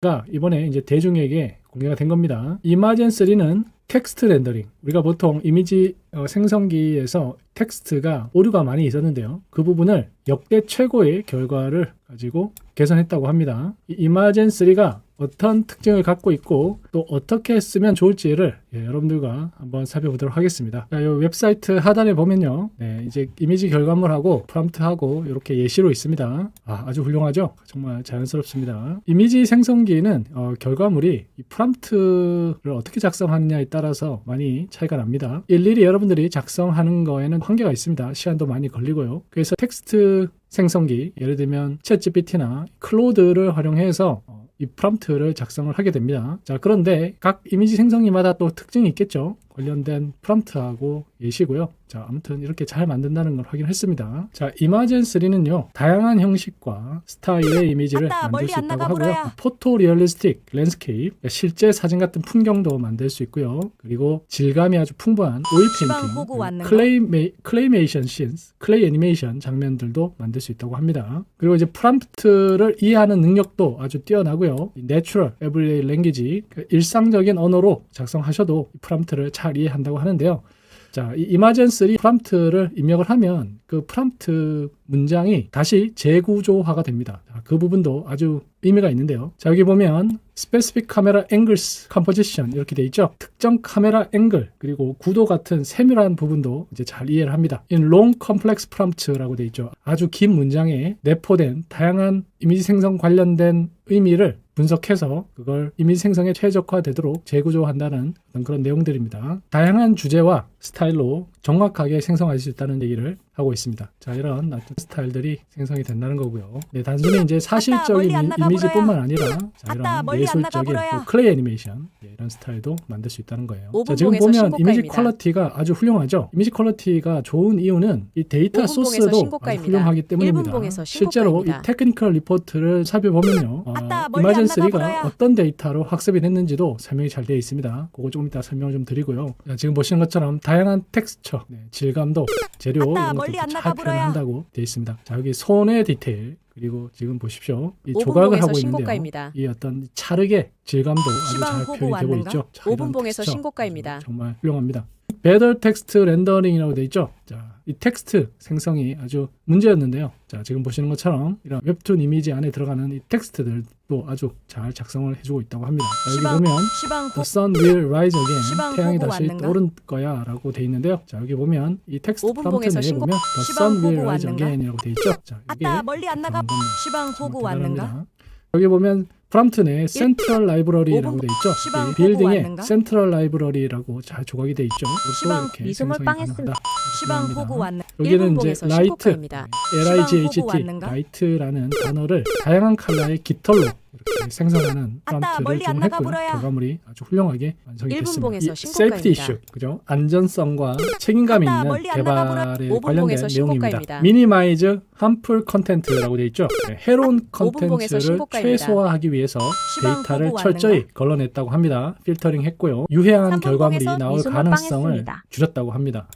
가 이번에 이제 대중에게 공개가 된 겁니다. 이마젠3는 텍스트 렌더링. 우리가 보통 이미지 생성기에서 텍스트가 오류가 많이 있었는데요. 그 부분을 역대 최고의 결과를 가지고 개선했다고 합니다. 이마젠3가 어떤 특징을 갖고 있고 또 어떻게 쓰면 좋을지를 여러분들과 한번 살펴보도록 하겠습니다. 자, 이 웹사이트 하단에 보면요. 네, 이제 이미지 결과물하고 프롬프트하고 이렇게 예시로 있습니다. 아주 훌륭하죠? 정말 자연스럽습니다. 이미지 생성기는 결과물이 이 프롬프트를 어떻게 작성하느냐에 따라서 많이 차이가 납니다. 일일이 여러분들이 작성하는 거에는 한계가 있습니다. 시간도 많이 걸리고요. 그래서 텍스트 생성기, 예를 들면 챗GPT나 클로드를 활용해서 이 프롬프트를 작성을 하게 됩니다. 자, 그런데 각 이미지 생성기마다 또 특징이 있겠죠. 관련된 프롬프트하고 예시고요. 자, 아무튼 이렇게 잘 만든다는 걸 확인했습니다. 자, 이마젠3는요, 다양한 형식과 스타일의 이미지를 만들 수 있다고 하고요. 포토 리얼리스틱 랜드스케이프, 실제 사진 같은 풍경도 만들 수 있고요. 그리고 질감이 아주 풍부한 오일 페인팅, 클레이메이션 씬스, 클레이 애니메이션 장면들도 만들 수 있다고 합니다. 그리고 이제 프롬프트를 이해하는 능력도 아주 뛰어나고요. 내추럴 에브리데이 랭귀지, 일상적인 언어로 작성하셔도 프롬프트를 잘 이해한다고 하는데요. 자, 이 이마젠3 프롬프트를 입력을 하면 그 프롬프트 문장이 다시 재구조화가 됩니다. 자, 그 부분도 아주 의미가 있는데요. 자, 여기 보면 Specific Camera Angles Composition 이렇게 돼 있죠. 특정 카메라 앵글 그리고 구도 같은 세밀한 부분도 이제 잘 이해를 합니다. In Long Complex Prompt라고 돼 있죠. 아주 긴 문장에 내포된 다양한 이미지 생성 관련된 의미를 분석해서 그걸 이미지 생성에 최적화되도록 재구조한다는 그런 내용들입니다. 다양한 주제와 스타일로 정확하게 생성할 수 있다는 얘기를 하고 있습니다. 자, 이런 스타일들이 생성이 된다는 거고요. 네, 단순히 이제 사실적인 이미지뿐만 아니라 자, 이런 예술적인 클레이 애니메이션 이런 스타일도 만들 수 있다는 거예요. 자, 지금 보면 이미지 퀄리티가 아주 훌륭하죠. 이미지 퀄리티가 좋은 이유는 이 데이터 소스도 아주 훌륭하기 때문입니다. 실제로 이 테크니컬 리포트를 살펴보면요. 이마젠3가 어떤 데이터로 학습이 됐는지도 설명이 잘 되어 있습니다. 그거 조금 이따 설명을 좀 드리고요. 자, 지금 보시는 것처럼 다양한 텍스처, 질감도, 재료 이런 것도 잘 표현한다고 되어 있습니다. 자, 여기 손의 디테일 그리고 지금 보십시오. 이 조각을 하고 있는데요. 이 어떤 찰흙의 질감도 아주 잘 표현이 되고 있죠. 5분봉에서 신고가입니다. 정말 훌륭합니다. Better Text Rendering이라고 되어 있죠. 자, 이 텍스트 생성이 아주 문제였는데요. 자, 지금 보시는 것처럼 이런 웹툰 이미지 안에 들어가는 이 텍스트들도 아주 잘 작성을 해주고 있다고 합니다. 여기 보면 The sun will rise again, 태양이 다시 떠오를 거야 라고 되어 있는데요. 자, 여기 보면 이 텍스트 프롬프트 내에 보면 The sun will rise again 이라고 되어 있죠. 자, 이게 멀리 안 나가. 시방 보고 왔는가? 여기 보면 프롬프트 내에 센트럴 라이브러리라고 돼 있죠. 빌딩에 센트럴 라이브러리라고 잘 조각이 돼 있죠. 이렇게 미소물 빵했습니다. 시방 보고 왔나? 여기는 이제 라이트, LIGHT, 라이트라는 단어를 다양한 컬러의 깃털로 이렇게 생성하는 프롬프트를 주문했고요. 결과물이 아주 훌륭하게 완성이 됐습니다. 세이프티 이슈, 그죠? 안전성과 책임감 있는 개발에 관련된 내용입니다. 미니마이즈 harmful content라고 되어 있죠. 해로운 컨텐츠를 최소화하기 위해서 데이터를 철저히 걸러냈다고 합니다. 필터링 했고요. 유해한 결과물이 나올 가능성을 줄였다고 합니다.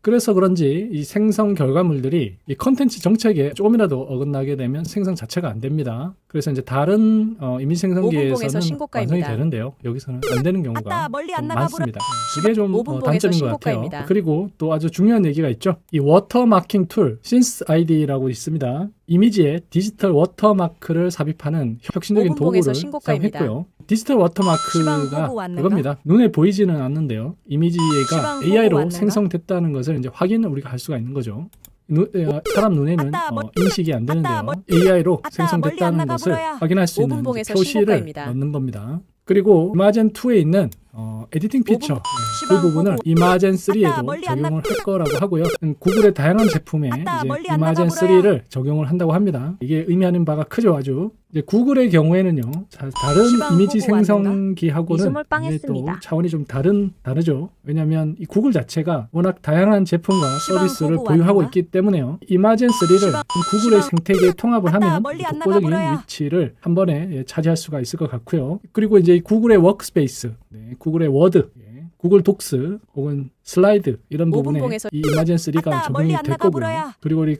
그래서 그런지 이 생성 결과물들이 이 컨텐츠 정책에 조금이라도 어긋나게 되면 생성 자체가 안 됩니다. 그래서 이제 다른 이미지 생성기에서는 완성이 되는데요. 여기서는 안 되는 경우가 많습니다. 그게 좀 단점인 것 같아요. 그리고 또 아주 중요한 얘기가 있죠. 이 워터마킹 툴, 신스 아이디라고 있습니다. 이미지에 디지털 워터마크를 삽입하는 혁신적인 도구를 사용했고요. 디지털 워터마크가 그겁니다. 눈에 보이지는 않는데요. 이미지가 AI로 생성됐다는 것을 이제 확인을 우리가 할 수가 있는 거죠. 사람 눈에는 인식이 안 되는데요. AI로 생성됐다는 것을 확인할 수 있는 표시를 넣는 겁니다. 그리고 이마젠2에 있는 에디팅 피처 그 부분을 이마젠3에도 적용을 할 거라고 하고요. 구글의 다양한 제품에 이제 이마젠3를 적용을 한다고 합니다. 이게 의미하는 바가 크죠. 아주 이제 구글의 경우에는요, 다른 이미지 생성기하고는 또 차원이 좀 다르죠. 왜냐하면 이 구글 자체가 워낙 다양한 제품과 서비스를 보유하고 있기 때문에요. 이마젠3를 구글의 생태계에 통합을 하면 독보적인 위치를 한 번에 차지할 수가 있을 것 같고요. 그리고 이제 구글의 워크스페이스, 구글의 워드, 구글 독스 혹은 슬라이드 이런 부분에 이 이마젠3가 적용이 될 거고요. 그리고 우리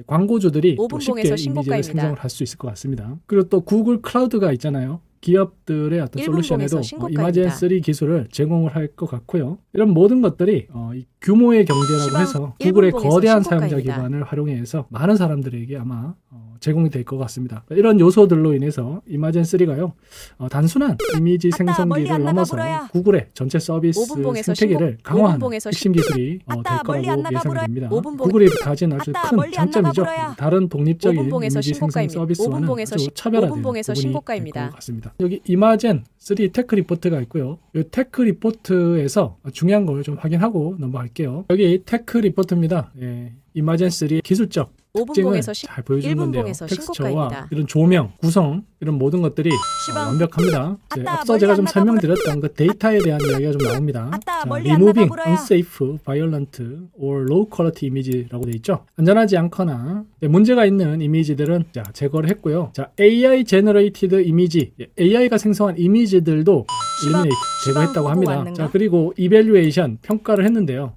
광고주들이 또 쉽게 이미지를 생성을 할 수 있을 것 같습니다. 그리고 또 구글 클라우드가 있잖아요. 기업들의 어떤 솔루션에도 이마젠 3 기술을 제공을 할 것 같고요. 이런 모든 것들이 이 규모의 경제라고 해서 구글의 거대한 사용자 기반을 활용해서 많은 사람들에게 아마 제공이 될 것 같습니다. 이런 요소들로 인해서 이마젠 3가요 단순한 이미지 생성기를 넘어서 구글의 전체 서비스 생태계를 강화하는 핵심 기술이 될 거라고 예상됩니다. 구글이 가진 아주 큰 장점이죠. 다른 독립적인 이미지 생성 서비스와는 아주 차별화된 부분이 될 것 같습니다. 여기 이마젠 3 테크 리포트가 있고요. 이 테크 리포트에서 중요한 걸 좀 확인하고 넘어갈게요. 여기 테크 리포트입니다. 이마젠 3의 기술적 특징을 잘 보여주는 건데요. 텍스처와 이런 조명, 구성 이런 모든 것들이 완벽합니다. 앞서 제가 좀 설명드렸던 그 데이터에 대한 이야기가 좀 나옵니다. 자, removing unsafe, violent or low quality image라고 되어 있죠. 안전하지 않거나 문제가 있는 이미지들은 제거를 했고요. 자, AI generated image, AI가 생성한 이미지들도 eliminate, 제거했다고 합니다. 자, 그리고 evaluation, 평가를 했는데요.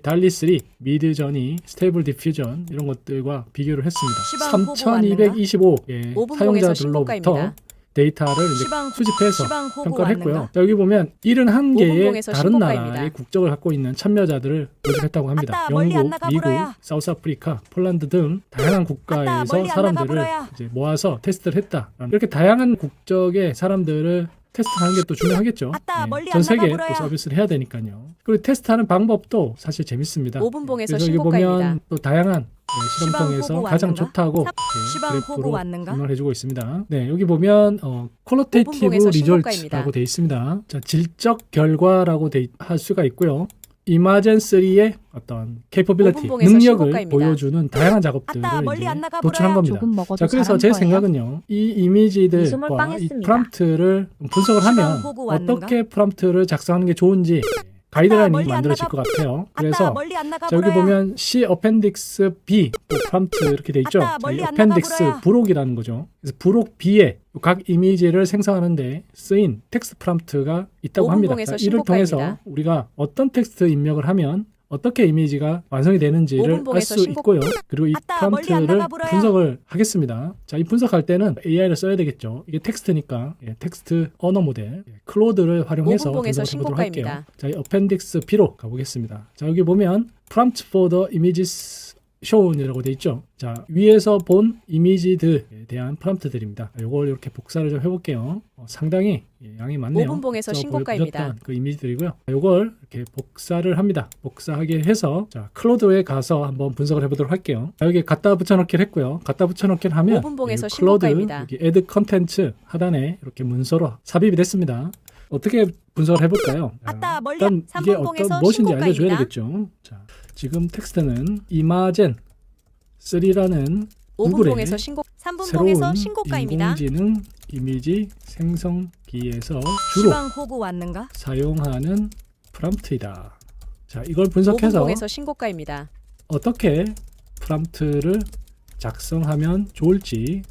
달리 3, 미드 저니, 스테이블 디퓨전 이런 것들과 비교를 했습니다. 3225 사용자들로부터 데이터를 이제 수집해서 평가를 했고요. 자, 여기 보면 71개의 다른 나라의 국적을 갖고 있는 참여자들을 모집했다고 합니다. 영국, 미국, 사우스아프리카, 폴란드 등 다양한 국가에서 사람들을 이제 모아서 테스트를 했다. 이렇게 다양한 국적의 사람들을 테스트하는 게 또 중요하겠죠. 전 세계에 또 서비스를 해야 되니까요. 그리고 테스트하는 방법도 사실 재밌습니다. 그래서 여기 보면 또 다양한 실험통에서 가장 좋다고 그래프로 설명을 해주고 있습니다. 네, 여기 보면 퀄리테이티브 리졸트라고 되어 있습니다. 자, 질적 결과라고 할 수가 있고요. 이마젠 3의 어떤 캐퍼빌리티, 능력을 보여주는 다양한 작업들을 이제 도출한 겁니다. 자, 그래서 제 생각은요, 이 이미지들과 이 프롬프트를 분석을 하면 어떻게 프롬프트를 작성하는 게 좋은지 가이드라인이 만들어질 것 같아요. 그래서 자, 여기 보면 C Appendix B 프롬프트 이렇게 돼 있죠. 자, 이 Appendix 부록이라는 거죠. 그래서 부록 B에 각 이미지를 생성하는데 쓰인 텍스트 프롬프트가 있다고 합니다. 자, 이를 통해서 우리가 어떤 텍스트 입력을 하면 어떻게 이미지가 완성이 되는지를 알 수 있고요. 그리고 이 프롬프트를 분석을 하겠습니다. 자, 이 분석할 때는 AI를 써야 되겠죠. 이게 텍스트니까 텍스트 언어 모델 클로드를 활용해서 분석을 해보도록 할게요. 자, 이 어펜딕스 B로 가보겠습니다. 자, 여기 보면 Prompt for the images shown이라고 되어 있죠. 자, 위에서 본 이미지들에 대한 프롬프트들입니다. 이걸 이렇게 복사를 좀 해볼게요. 상당히 양이 많네요. 5분봉에서 신고가입니다. 그 이미지들이고요. 이걸 이렇게 복사를 합니다. 복사하게 해서 자, 클로드에 가서 한번 분석을 해보도록 할게요. 자, 여기 갖다 붙여넣기를 했고요. 갖다 붙여넣기를 하면 5분봉에서 클로드 신고가입니다. 여기 애드 컨텐츠 하단에 이렇게 문서로 삽입이 됐습니다. 어떻게 분석을 해볼까요? 일단 이게 어떤 무엇인지 알려줘야 되겠죠. 자, 지금 텍스트는 이마젠 3라는 구글의 새로운 인공지능 이미지 생성기에서 주로 사용하는 프롬프트이다. 자, 이걸 분석해서 어떻게 프롬프트를 작성하면 좋을지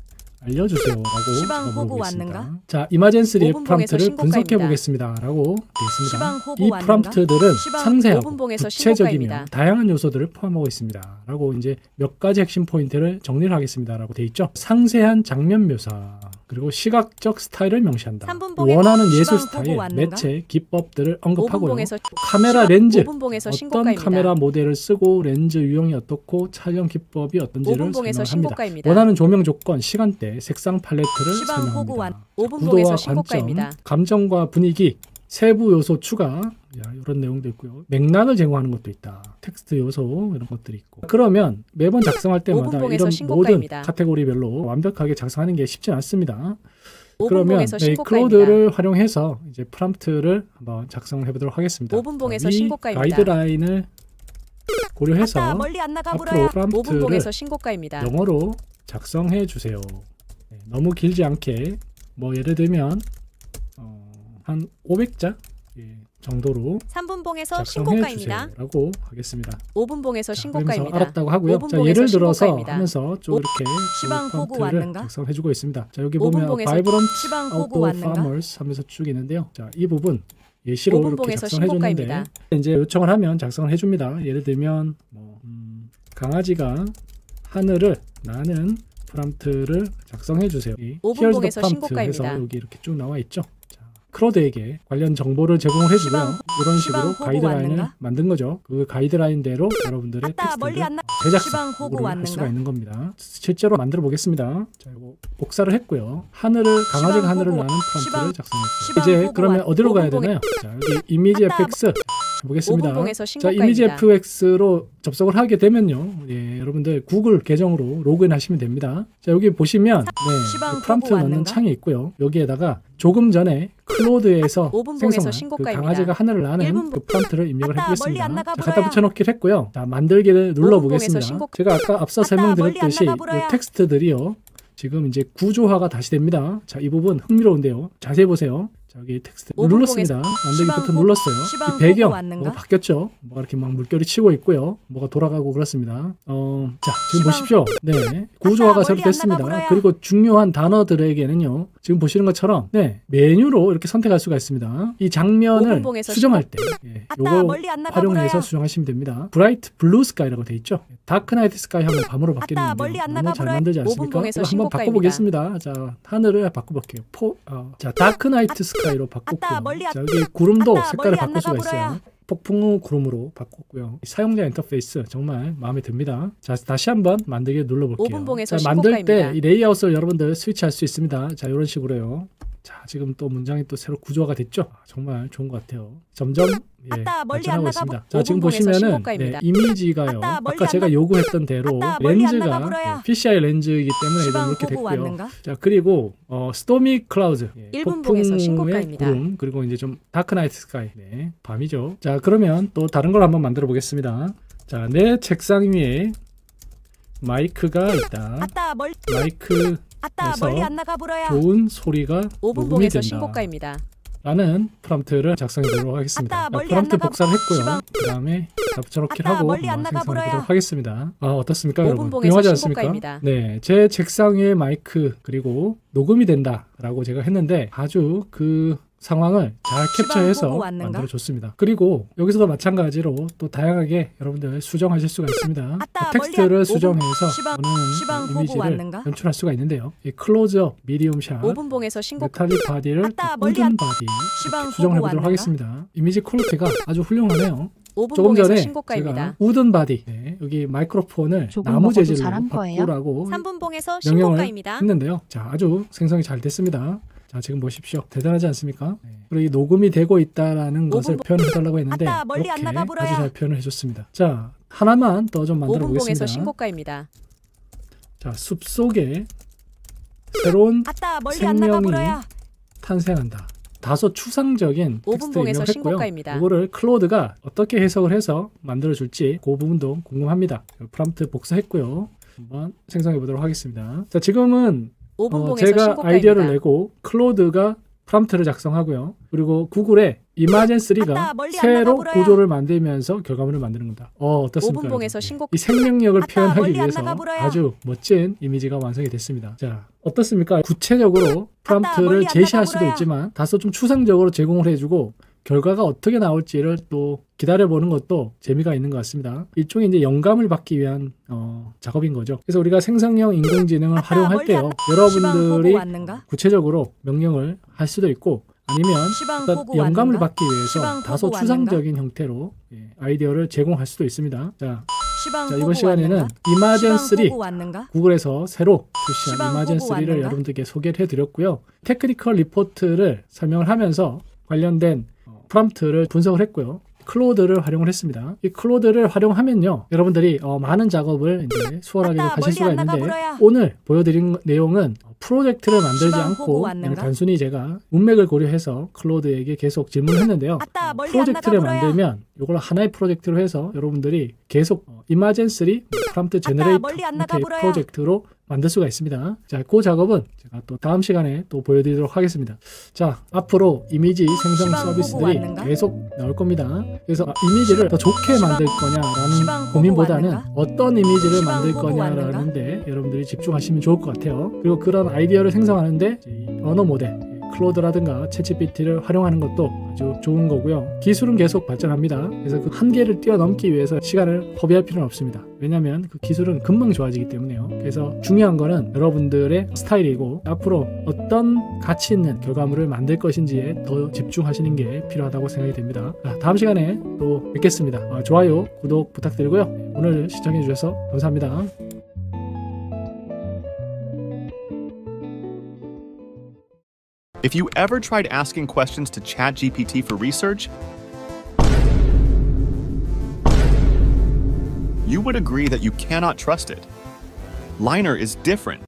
알려주세요 라고 물어보겠습니다. 자, 이마젠 3의 프롬프트를 분석해 보겠습니다 라고 되어 있습니다. 이 프롬프트들은 상세하고 구체적이며 다양한 요소들을 포함하고 있습니다 라고 이제 몇 가지 핵심 포인트를 정리를 하겠습니다 라고 되어 있죠. 상세한 장면 묘사, 그리고 시각적 스타일을 명시한다. 원하는 예술 스타일, 매체, 기법들을 언급하고요. 카메라 렌즈, 어떤 카메라 모델을 쓰고 렌즈 유형이 어떻고 촬영 기법이 어떤지를 설명합니다. 원하는 조명 조건, 시간대, 색상 팔레트를 설명합니다. 구도와 관점, 감정과 분위기, 세부 요소 추가, 이런 내용도 있고요. 맥락을 제공하는 것도 있다. 텍스트 요소 이런 것들이 있고. 그러면 매번 작성할 때마다 이런 모든 카테고리별로 완벽하게 작성하는 게 쉽지 않습니다. 그러면 이 클로드를 활용해서 이제 프롬프트를 한번 작성을 해보도록 하겠습니다. 이 가이드라인을 고려해서 앞으로 프롬프트를 영어로 작성해 주세요. 너무 길지 않게 뭐 예를 들면 한 500자 정도로 3분봉에서 신고가입니다. 라고 하겠습니다. 5분봉에서 신고가입니다. 알았다고 하고요. 자, 예를 들어서 하면서 쭉 이렇게 프롬프트를 작성해주고 있습니다. 자, 여기 보면 Vibrant Outdoor Farmers 하면서 쭉 있는데요. 자, 이 부분 예시로 이렇게 작성해줬는데 이제 요청을 하면 작성을 해줍니다. 예를 들면 강아지가 하늘을 나는 프롬프트를 작성해 주세요. 5분봉에서 신고가입니다. 해서 여기 이렇게 쭉 나와 있죠. 자, 클로드에게 관련 정보를 제공을 해주고요. 이런 식으로 가이드라인을 만든 거죠. 그 가이드라인대로 여러분들의 텍스트를 제작할 수가 있는 겁니다. 실제로 만들어 보겠습니다. 자, 이거 복사를 했고요. 강아지가 하늘을 나는 프롬프트를 작성했어요. 이제 그러면 어디로 가야 되나요? 자, 여기 이미지 FX 보겠습니다. 자, 이미지 FX로 접속을 하게 되면요. 예, 여러분들 구글 계정으로 로그인 하시면 됩니다. 자, 여기 보시면 프롬프트 넣는 창이 있고요. 여기에다가 조금 전에 클로드에서 생성한 그 강아지가 하늘을 나는 그 프롬프트를 입력을 해보겠습니다. 자, 갖다 붙여넣기를 했고요. 자, 만들기를 눌러보겠습니다. 제가 아까 앞서 설명드렸듯이 이 텍스트들이요. 지금 이제 구조화가 다시 됩니다. 자, 이 부분 흥미로운데요. 자세히 보세요. 자, 여기 텍스트 눌렀습니다. 만들기 버튼 눌렀어요. 이 배경 뭐가 바뀌었죠? 뭐가 이렇게 막 물결이 치고 있고요. 뭐가 돌아가고 그렇습니다. 자, 지금 보십시오. 네, 구조화가 새로 됐습니다. 그리고 중요한 단어들에게는요. 지금 보시는 것처럼 메뉴로 이렇게 선택할 수가 있습니다. 이 장면을 수정할 때 요거 활용해서 수정하시면 됩니다. 브라이트 블루 스카이라고 돼 있죠. 다크 나이트 스카이 하면 밤으로 바뀌는데 너무 잘 만들지 않습니까? 이거 한번 바꿔보겠습니다. 자, 하늘을 바꿔볼게요. 자, 다크 나이트 스카이로 바꿨고요. 자, 여기 구름도 색깔을 바꿀 수가 있어요. 폭풍우 구름으로 바꿨고요. 사용자 인터페이스 정말 마음에 듭니다. 자, 다시 한번 만들기 눌러볼게요. 자, 만들 때 이 레이아웃을 여러분들 스위치할 수 있습니다. 자, 이런 식으로요. 자, 지금 또 문장이 또 새로 구조화가 됐죠. 정말 좋은 것 같아요. 점점 발전하고 있습니다. 자, 지금 보시면은 이미지가요. 아까 제가 요구했던 대로 렌즈가 PCI 렌즈이기 때문에 이렇게 됐고요. 자, 그리고 스토미 클라우드, 폭풍의 구름, 그리고 이제 좀 다크 나이트 스카이, 밤이죠. 자, 그러면 또 다른 걸 한번 만들어 보겠습니다. 자, 내 책상 위에 마이크가 있다. 마이크 에서 좋은 소리가 녹음이 된다 라는 프롬프트를 작성해 보도록 하겠습니다. 프롬프트 복사를 했고요. 그 다음에 다 붙여넣기를 하고 한번 생성해 보도록 하겠습니다. 어떻습니까 여러분? 훌륭하지 않습니까? 네, 제 책상 위에 마이크 그리고 녹음이 된다 라고 제가 했는데 아주 그 상황을 잘 캡처해서 만들어줬습니다. 그리고 여기서도 마찬가지로 또 다양하게 여러분들 수정하실 수가 있습니다. 텍스트를 수정해서 어느 이미지를 연출할 수가 있는데요. 이 클로즈업, 미디움 샷, 메탈릭 바디를 우든 바디 수정을 해보도록 하겠습니다. 이미지 퀄리티가 아주 훌륭하네요. 조금 전에 제가 우든 바디 여기 마이크로폰을 나무 재질로 바꾸라고 명령을 했는데요. 자, 아주 생성이 잘 됐습니다. 자, 지금 보십시오. 대단하지 않습니까? 그리고 이 녹음이 되고 있다라는 것을 표현해달라고 했는데 이렇게 아주 잘 표현을 해줬습니다. 자, 하나만 더 좀 만들어 보겠습니다. 자, 숲속에 새로운 생명이 탄생한다. 다소 추상적인 텍스트 입력했고요. 이거를 클로드가 어떻게 해석을 해서 만들어줄지 그 부분도 궁금합니다. 프롬프트 복사했고요. 한번 생성해 보도록 하겠습니다. 자, 지금은 제가 아이디어를 내고 클로드가 프롬프트를 작성하고요. 그리고 구글의 이마젠3가 새로 구조를 만들면서 결과물을 만드는 겁니다. 어떻습니까? 이 생명력을 표현하기 위해서 아주 멋진 이미지가 완성이 됐습니다. 자, 어떻습니까? 구체적으로 프롬프트를 제시할 수도 있지만 다소 좀 추상적으로 제공을 해주고 결과가 어떻게 나올지를 또 기다려보는 것도 재미가 있는 것 같습니다. 일종의 이제 영감을 받기 위한 작업인 거죠. 그래서 우리가 생성형 인공지능을 활용할 때요. 여러분들이 구체적으로 명령을 할 수도 있고 아니면 영감을 받기 위해서 다소 추상적인 형태로 아이디어를 제공할 수도 있습니다. 자, 이번 시간에는 이마젠3 구글에서 새로 출시한 이마젠3를 여러분들께 소개를 해드렸고요. 테크니컬 리포트를 설명을 하면서 관련된 프롬프트를 분석을 했고요. 클로드를 활용을 했습니다. 이 클로드를 활용하면요, 여러분들이 많은 작업을 이제 수월하게 하실 수가 있는데 오늘 보여드린 내용은 프로젝트를 만들지 않고 그냥 단순히 제가 문맥을 고려해서 클로드에게 계속 질문했는데요. 프로젝트를 만들면 이걸 하나의 프로젝트로 해서 여러분들이 계속 이마젠3 프롬프트 제너레이터 형태의 프로젝트로 만들 수가 있습니다. 자, 그 작업은 제가 또 다음 시간에 또 보여드리도록 하겠습니다. 자, 앞으로 이미지 생성 서비스들이 계속 나올 겁니다. 그래서 이미지를 더 좋게 만들 거냐라는 고민보다는 어떤 이미지를 만들 거냐라는 데 여러분들이 집중하시면 좋을 것 같아요. 그리고 그런 아이디어를 생성하는데 언어 모델, 클로드라든가 챗GPT를 활용하는 것도 아주 좋은 거고요. 기술은 계속 발전합니다. 그래서 그 한계를 뛰어넘기 위해서 시간을 허비할 필요는 없습니다. 왜냐하면 그 기술은 금방 좋아지기 때문에요. 그래서 중요한 거는 여러분들의 스타일이고 앞으로 어떤 가치 있는 결과물을 만들 것인지에 더 집중하시는 게 필요하다고 생각이 됩니다. 자, 다음 시간에 또 뵙겠습니다. 좋아요, 구독 부탁드리고요. 오늘 시청해 주셔서 감사합니다. If you ever tried asking questions to ChatGPT for research, you would agree that you cannot trust it. Liner is different.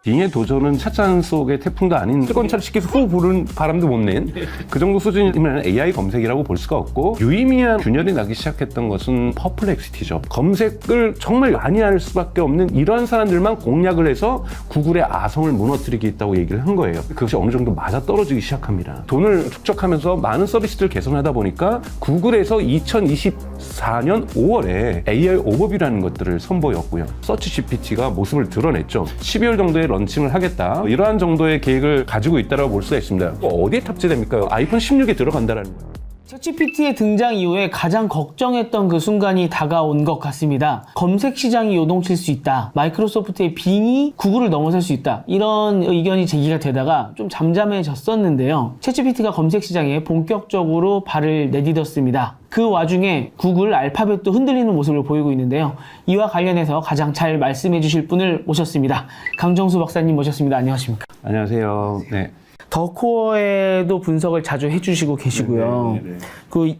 빙의 도전은 찻잔 속의 태풍도 아닌 뜨거운 차를 쉽게 후 부르는 바람도 못 낸 그 정도 수준이면 AI 검색이라고 볼 수가 없고, 유의미한 균열이 나기 시작했던 것은 퍼플렉시티죠. 검색을 정말 많이 할 수밖에 없는 이러한 사람들만 공략을 해서 구글의 아성을 무너뜨리겠다고 얘기를 한 거예요. 그것이 어느 정도 맞아떨어지기 시작합니다. 돈을 축적하면서 많은 서비스를 개선하다 보니까 구글에서 2024년 5월에 AI 오버뷰라는 것들을 선보였고요. 서치 GPT가 모습을 드러냈죠. 12월 정도에 런칭을 하겠다, 이러한 정도의 계획을 가지고 있다고 볼 수가 있습니다. 어디에 탑재됩니까? 아이폰 16에 들어간다라는 거예요. 챗GPT의 등장 이후에 가장 걱정했던 그 순간이 다가온 것 같습니다. 검색 시장이 요동칠 수 있다, 마이크로소프트의 빙이 구글을 넘어설 수 있다, 이런 의견이 제기가 되다가 좀 잠잠해졌었는데요. 챗GPT가 검색 시장에 본격적으로 발을 내딛었습니다. 그 와중에 구글 알파벳도 흔들리는 모습을 보이고 있는데요. 이와 관련해서 가장 잘 말씀해 주실 분을 모셨습니다. 강정수 박사님 모셨습니다. 안녕하십니까? 안녕하세요. 네. 더코어에도 분석을 자주 해주시고 계시고요.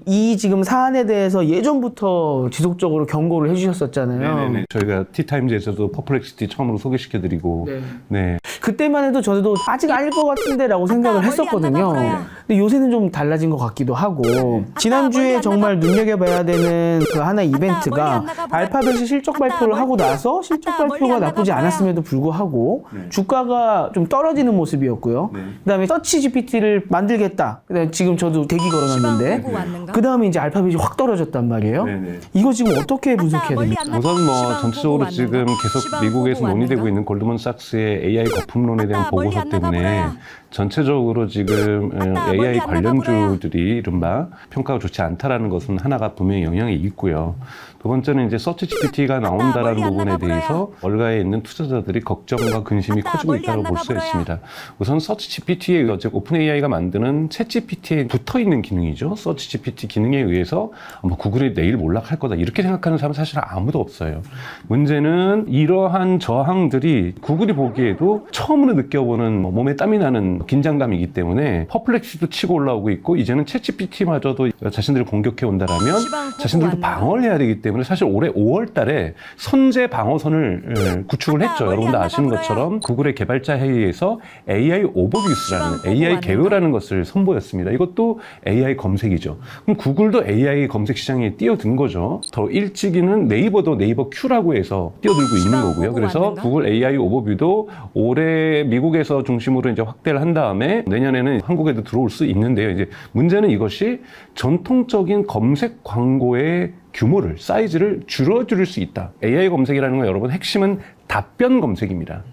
이 지금 사안에 대해서 예전부터 지속적으로 경고를 해주셨었잖아요. 네네네. 저희가 티타임즈에서도 퍼플렉시티 처음으로 소개시켜드리고, 네. 그때만 해도 저도 아직 아닐 것 같은데 라고 생각을 했었거든요. 근데 요새는 좀 달라진 것 같기도 하고, 지난주에 정말 눈여겨봐야 되는 그 하나의 이벤트가 알파벳이 실적 발표를 하고 나서 실적 발표가 나쁘지 않았음에도 불구하고 주가가 좀 떨어지는 모습이었고요. 그 다음에 서치 GPT를 만들겠다, 그다음에 지금 저도 대기 걸어놨는데 그 다음에 이제 알파벳이 확 떨어졌단 말이에요. 이거 지금 어떻게 분석해야 됩니까? 우선 뭐 전체적으로 지금 계속 미국에서 논의되고 있는 골드만삭스의 AI 거품론에 대한 보고서 때문에 전체적으로 지금 AI 관련주들이 이른바 평가가 좋지 않다라는 것은 하나가 분명히 영향이 있고요. 두 번째는 이제 서치 GPT가 나온다라는 부분에 대해서 월가에 있는 투자자들이 걱정과 근심이 커지고 있다고 볼 수가 있습니다. 우선 서치 GPT에 즉 오픈 AI가 만드는 챗 GPT에 붙어 있는 기능이죠. 서치 GPT 기능에 의해서 구글이 내일 몰락할 거다, 이렇게 생각하는 사람은 사실 아무도 없어요. 문제는 이러한 저항들이 구글이 보기에도 처음으로 느껴보는 몸에 땀이 나는 긴장감이기 때문에 퍼플렉시도 치고 올라오고 있고, 이제는 챗 GPT마저도 자신들을 공격해 온다라면 자신들도 방어를 해야 되기 때문에 사실 올해 5월 달에 선제 방어선을 구축을 했죠. 여러분도 아시는 것처럼 구글의 개발자 회의에서 AI 오버뷰스라는 AI 개요라는 것을 선보였습니다. 이것도 AI 검색이죠. 그럼 구글도 AI 검색 시장에 뛰어든 거죠. 더 일찍이는 네이버도 네이버 Q라고 해서 뛰어들고 있는 거고요. 그래서 구글 AI 오버뷰도 올해 미국에서 중심으로 이제 확대를 한 다음에 내년에는 한국에도 들어올 수 있는데요. 이제 문제는 이것이 전통적인 검색 광고의 규모를, 사이즈를 줄여줄 수 있다. AI 검색이라는 건 여러분 핵심은 답변 검색입니다.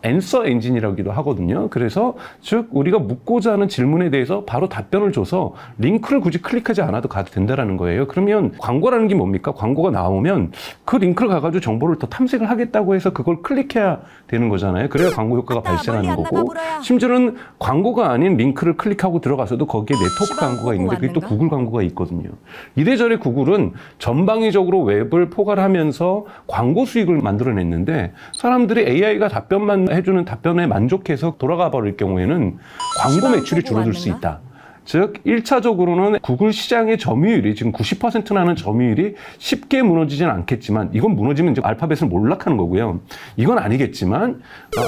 앤서 엔진이라고도 하거든요. 그래서 즉 우리가 묻고자 하는 질문에 대해서 바로 답변을 줘서 링크를 굳이 클릭하지 않아도 가도 된다는 거예요. 그러면 광고라는 게 뭡니까? 광고가 나오면 그 링크를 가가지고 정보를 더 탐색을 하겠다고 해서 그걸 클릭해야 되는 거잖아요. 그래야 광고 효과가 발생하는 거고, 심지어는 광고가 아닌 링크를 클릭하고 들어가서도 거기에 네트워크 광고가 있는데 그게 또 구글 광고가 있거든요. 이래저래 구글은 전방위적으로 웹을 포괄하면서 광고 수익을 만들어냈는데, 사람들이 AI가 답변만 해주는 답변에 만족해서 돌아가 버릴 경우에는 광고 매출이 줄어들 수 있다. 즉 1차적으로는 구글 시장의 점유율이 지금 90%나 하는 점유율이 쉽게 무너지지는 않겠지만, 이건 무너지면 이제 알파벳을 몰락하는 거고요. 이건 아니겠지만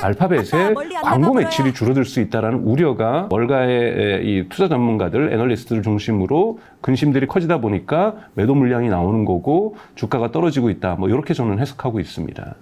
알파벳의 광고 매출이 줄어들 수 있다는 우려가 월가의 이 투자 전문가들, 애널리스트를 중심으로 근심들이 커지다 보니까 매도 물량이 나오는 거고 주가가 떨어지고 있다. 뭐 이렇게 저는 해석하고 있습니다.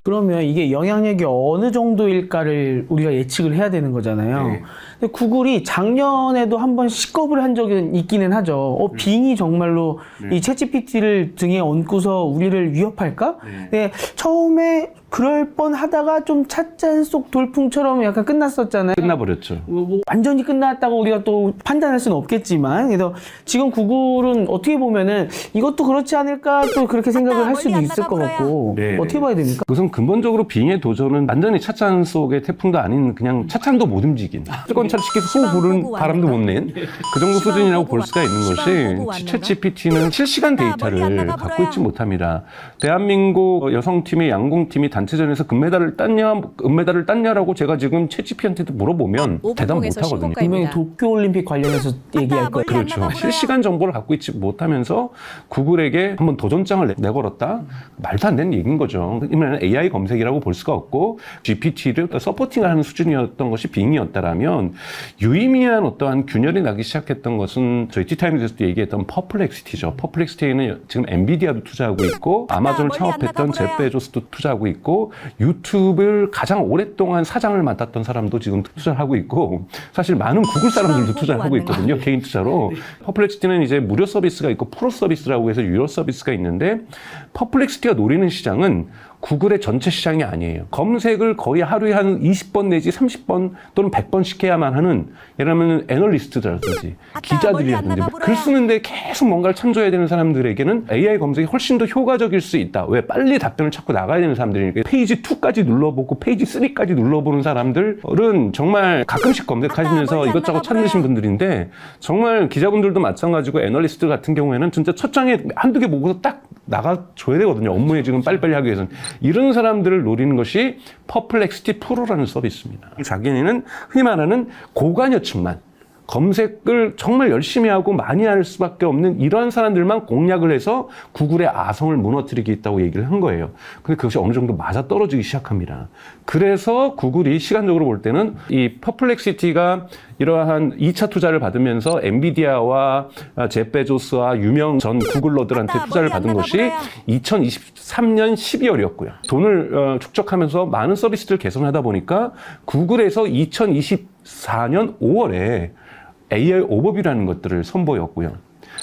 그러면 이게 영향력이 어느 정도일까를 우리가 예측을 해야 되는 거잖아요. 네. 근데 구글이 작년에도 한번 시겁을 한 적은 있기는 하죠. 빙이 정말로 이 챗GPT를 등에 얹고서 우리를 위협할까? 근데 처음에 그럴 뻔 하다가 좀 찻잔 속 돌풍처럼 약간 끝났었잖아요. 끝나버렸죠. 뭐 완전히 끝났다고 우리가 또 판단할 수는 없겠지만, 그래서 지금 구글은 어떻게 보면은 이것도 그렇지 않을까 또 그렇게 생각을 할 수도 있을 것 같고. 네. 어떻게 봐야 됩니까? 우선 근본적으로 빙의 도전은 완전히 찻잔 속의 태풍도 아닌 그냥 찻잔도 못 움직인 무조건 찻시켜서 소 부르는 바람도 못 낸 그 정도 수준이라고 볼 수가 있는 것이 챗GPT는 실시간 데이터를 갖고 있지 못합니다. 대한민국 여성팀이 양궁팀이 단체전에서 금메달을 땄냐 은메달을 땄냐라고 제가 지금 챗GPT한테도 물어보면 대답 못하거든요. 분명히 도쿄올림픽 관련해서 얘기할 거예요. 그렇죠. 실시간 정보를 갖고 있지 못하면서 구글에게 한번 도전장을 내걸었다? 말도 안 되는 얘기인 거죠. 이면 AI 검색이라고 볼 수가 없고 GPT를 서포팅하는 수준이었던 것이 빙이었다라면 유의미한 어떠한 균열이 나기 시작했던 것은 저희 티타임즈에서도 얘기했던 퍼플렉시티죠. 퍼플렉시티에는 지금 엔비디아도 투자하고 있고 아마존을 창업했던 제프 베조스도 투자하고 있고 유튜브를 가장 오랫동안 사장을 맡았던 사람도 지금 투자를 하고 있고 사실 많은 구글 사람들도 투자를 하고 있거든요. 개인 투자로. 퍼플렉시티는 이제 무료 서비스가 있고 프로 서비스라고 해서 유료 서비스가 있는데 퍼플렉시티가 노리는 시장은 구글의 전체 시장이 아니에요. 검색을 거의 하루에 한 20번 내지 30번 또는 100번씩 해야만 하는 예를 들면 애널리스트라든지 기자들이라든지 글 쓰는데 계속 뭔가를 참조해야 되는 사람들에게는 AI 검색이 훨씬 더 효과적일 수 있다. 왜? 빨리 답변을 찾고 나가야 되는 사람들이니까 페이지 2까지 눌러보고 페이지 3까지 눌러보는 사람들은 정말 가끔씩 검색하시면서 이것저것 찾으신 분들인데 정말 기자분들도 마찬가지고 애널리스트 같은 경우에는 진짜 첫 장에 한두 개 보고서 딱 나가줘야 되거든요. 업무에 지금 빨리빨리 하기 위해서는. 이런 사람들을 노리는 것이 퍼플렉시티 프로라는 서비스입니다. 자기네는 흔히 말하는 고관여층만 검색을 정말 열심히 하고 많이 할 수밖에 없는 이런 사람들만 공략을 해서 구글의 아성을 무너뜨리겠다고 얘기를 한 거예요. 근데 그것이 어느 정도 맞아 떨어지기 시작합니다. 그래서 구글이 시간적으로 볼 때는 이 퍼플렉시티가 이러한 2차 투자를 받으면서 엔비디아와 제프 베조스와 유명 전 구글러들한테 투자를 받은 것이 2023년 12월이었고요. 돈을 축적하면서 많은 서비스들을 개선하다 보니까 구글에서 2024년 5월에 AI 오버뷰라는 것들을 선보였고요.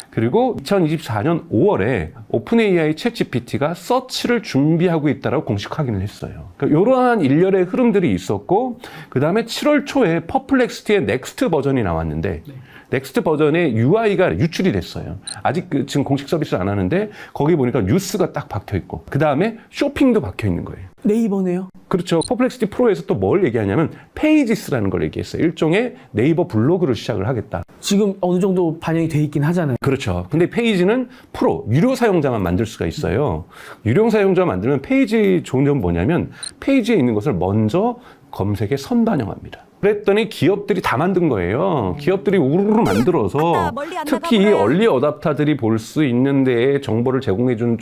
그리고 2024년 5월에 오픈 AI 챗GPT가 서치를 준비하고 있다고 공식 확인을 했어요. 그러니까 이러한 일련의 흐름들이 있었고 그 다음에 7월 초에 퍼플렉시티의 넥스트 버전이 나왔는데 넥스트 버전의 UI가 유출이 됐어요. 아직 지금 공식 서비스를 안 하는데 거기 보니까 뉴스가 딱 박혀 있고 그 다음에 쇼핑도 박혀 있는 거예요. 네이버네요. 그렇죠. 퍼플렉시티 프로에서 또 뭘 얘기하냐면 페이지스라는 걸 얘기했어요. 일종의 네이버 블로그를 시작을 하겠다. 지금 어느 정도 반영이 돼 있긴 하잖아요. 그렇죠. 근데 페이지는 프로, 유료 사용자만 만들 수가 있어요. 유료 사용자 만들면 페이지 좋은 점은 뭐냐면 페이지에 있는 것을 먼저 검색에 선반영합니다. 그랬더니 기업들이 다 만든 거예요. 기업들이 우르르 만들어서 특히 얼리 어답터들이 볼 수 있는 데에 정보를 제공해 주는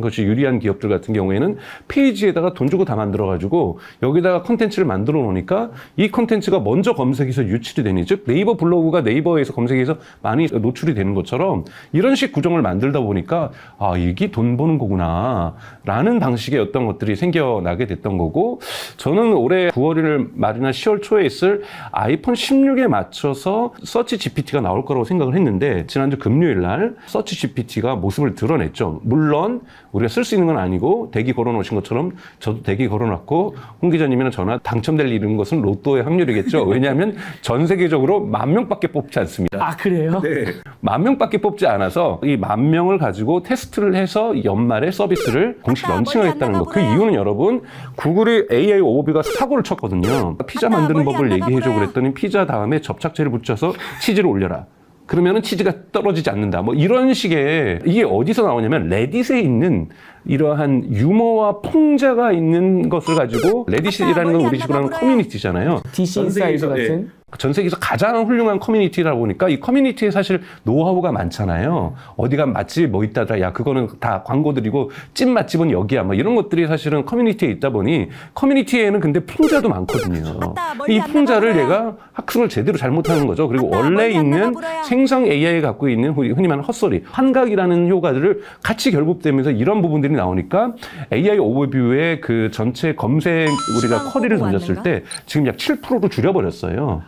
것이 유리한 기업들 같은 경우에는 페이지에다가 돈 주고 다 만들어가지고 여기다가 콘텐츠를 만들어 놓으니까 이 콘텐츠가 먼저 검색에서 유출이 되니 즉 네이버 블로그가 네이버에서 검색해서 많이 노출이 되는 것처럼 이런 식 구조를 만들다 보니까 아 이게 돈 버는 거구나 라는 방식의 어떤 것들이 생겨나게 됐던 거고 저는 올해 9월 말이나 10월 초에 있을 아이폰 16에 맞춰서 서치 GPT가 나올 거라고 생각을 했는데 지난주 금요일 날 서치 GPT가 모습을 드러냈죠. 물론 우리가 쓸 수 있는 건 아니고 대기 걸어놓으신 것처럼 저도 대기 걸어놨고 홍 기자님이나 저나 당첨될 일인 것은 로또의 확률이겠죠. 왜냐하면 전 세계적으로 10,000명밖에 뽑지 않습니다. 아 그래요? 네. 10,000명밖에 뽑지 않아서 이 10,000명을 가지고 테스트를 해서 연말에 서비스를 공식 런칭하겠다는 거. 그 이유는 여러분 구글의 AI 오버뷰가 사고를 쳤거든요. 피자 만드는 법을 얘기해줘 그랬더니 피자 다음에 접착제를 붙여서 치즈를 올려라. 그러면은 치즈가 떨어지지 않는다. 뭐 이런 식의 이게 어디서 나오냐면 레딧에 있는 이러한 유머와 풍자가 있는 것을 가지고 레딧이라는 건 우리 식으로 하는 커뮤니티잖아요. DC 인사이드 같은? 전 세계에서 가장 훌륭한 커뮤니티라 보니까 이 커뮤니티에 사실 노하우가 많잖아요. 어디가 맛집 뭐 있다더라. 야, 그거는 다 광고들이고 찐 맛집은 여기야. 뭐 이런 것들이 사실은 커뮤니티에 있다 보니 커뮤니티에는 근데 풍자도 많거든요. 이 풍자를 얘가 학습을 제대로 잘못하는 거죠. 그리고 원래 있는 생성 AI에 갖고 있는 흔히 말하는 헛소리, 환각이라는 효과들을 같이 결합되면서 이런 부분들이 나오니까 AI 오버뷰의 그 전체 검색 우리가 쿼리를 던졌을 때 지금 약 7%로 줄여버렸어요.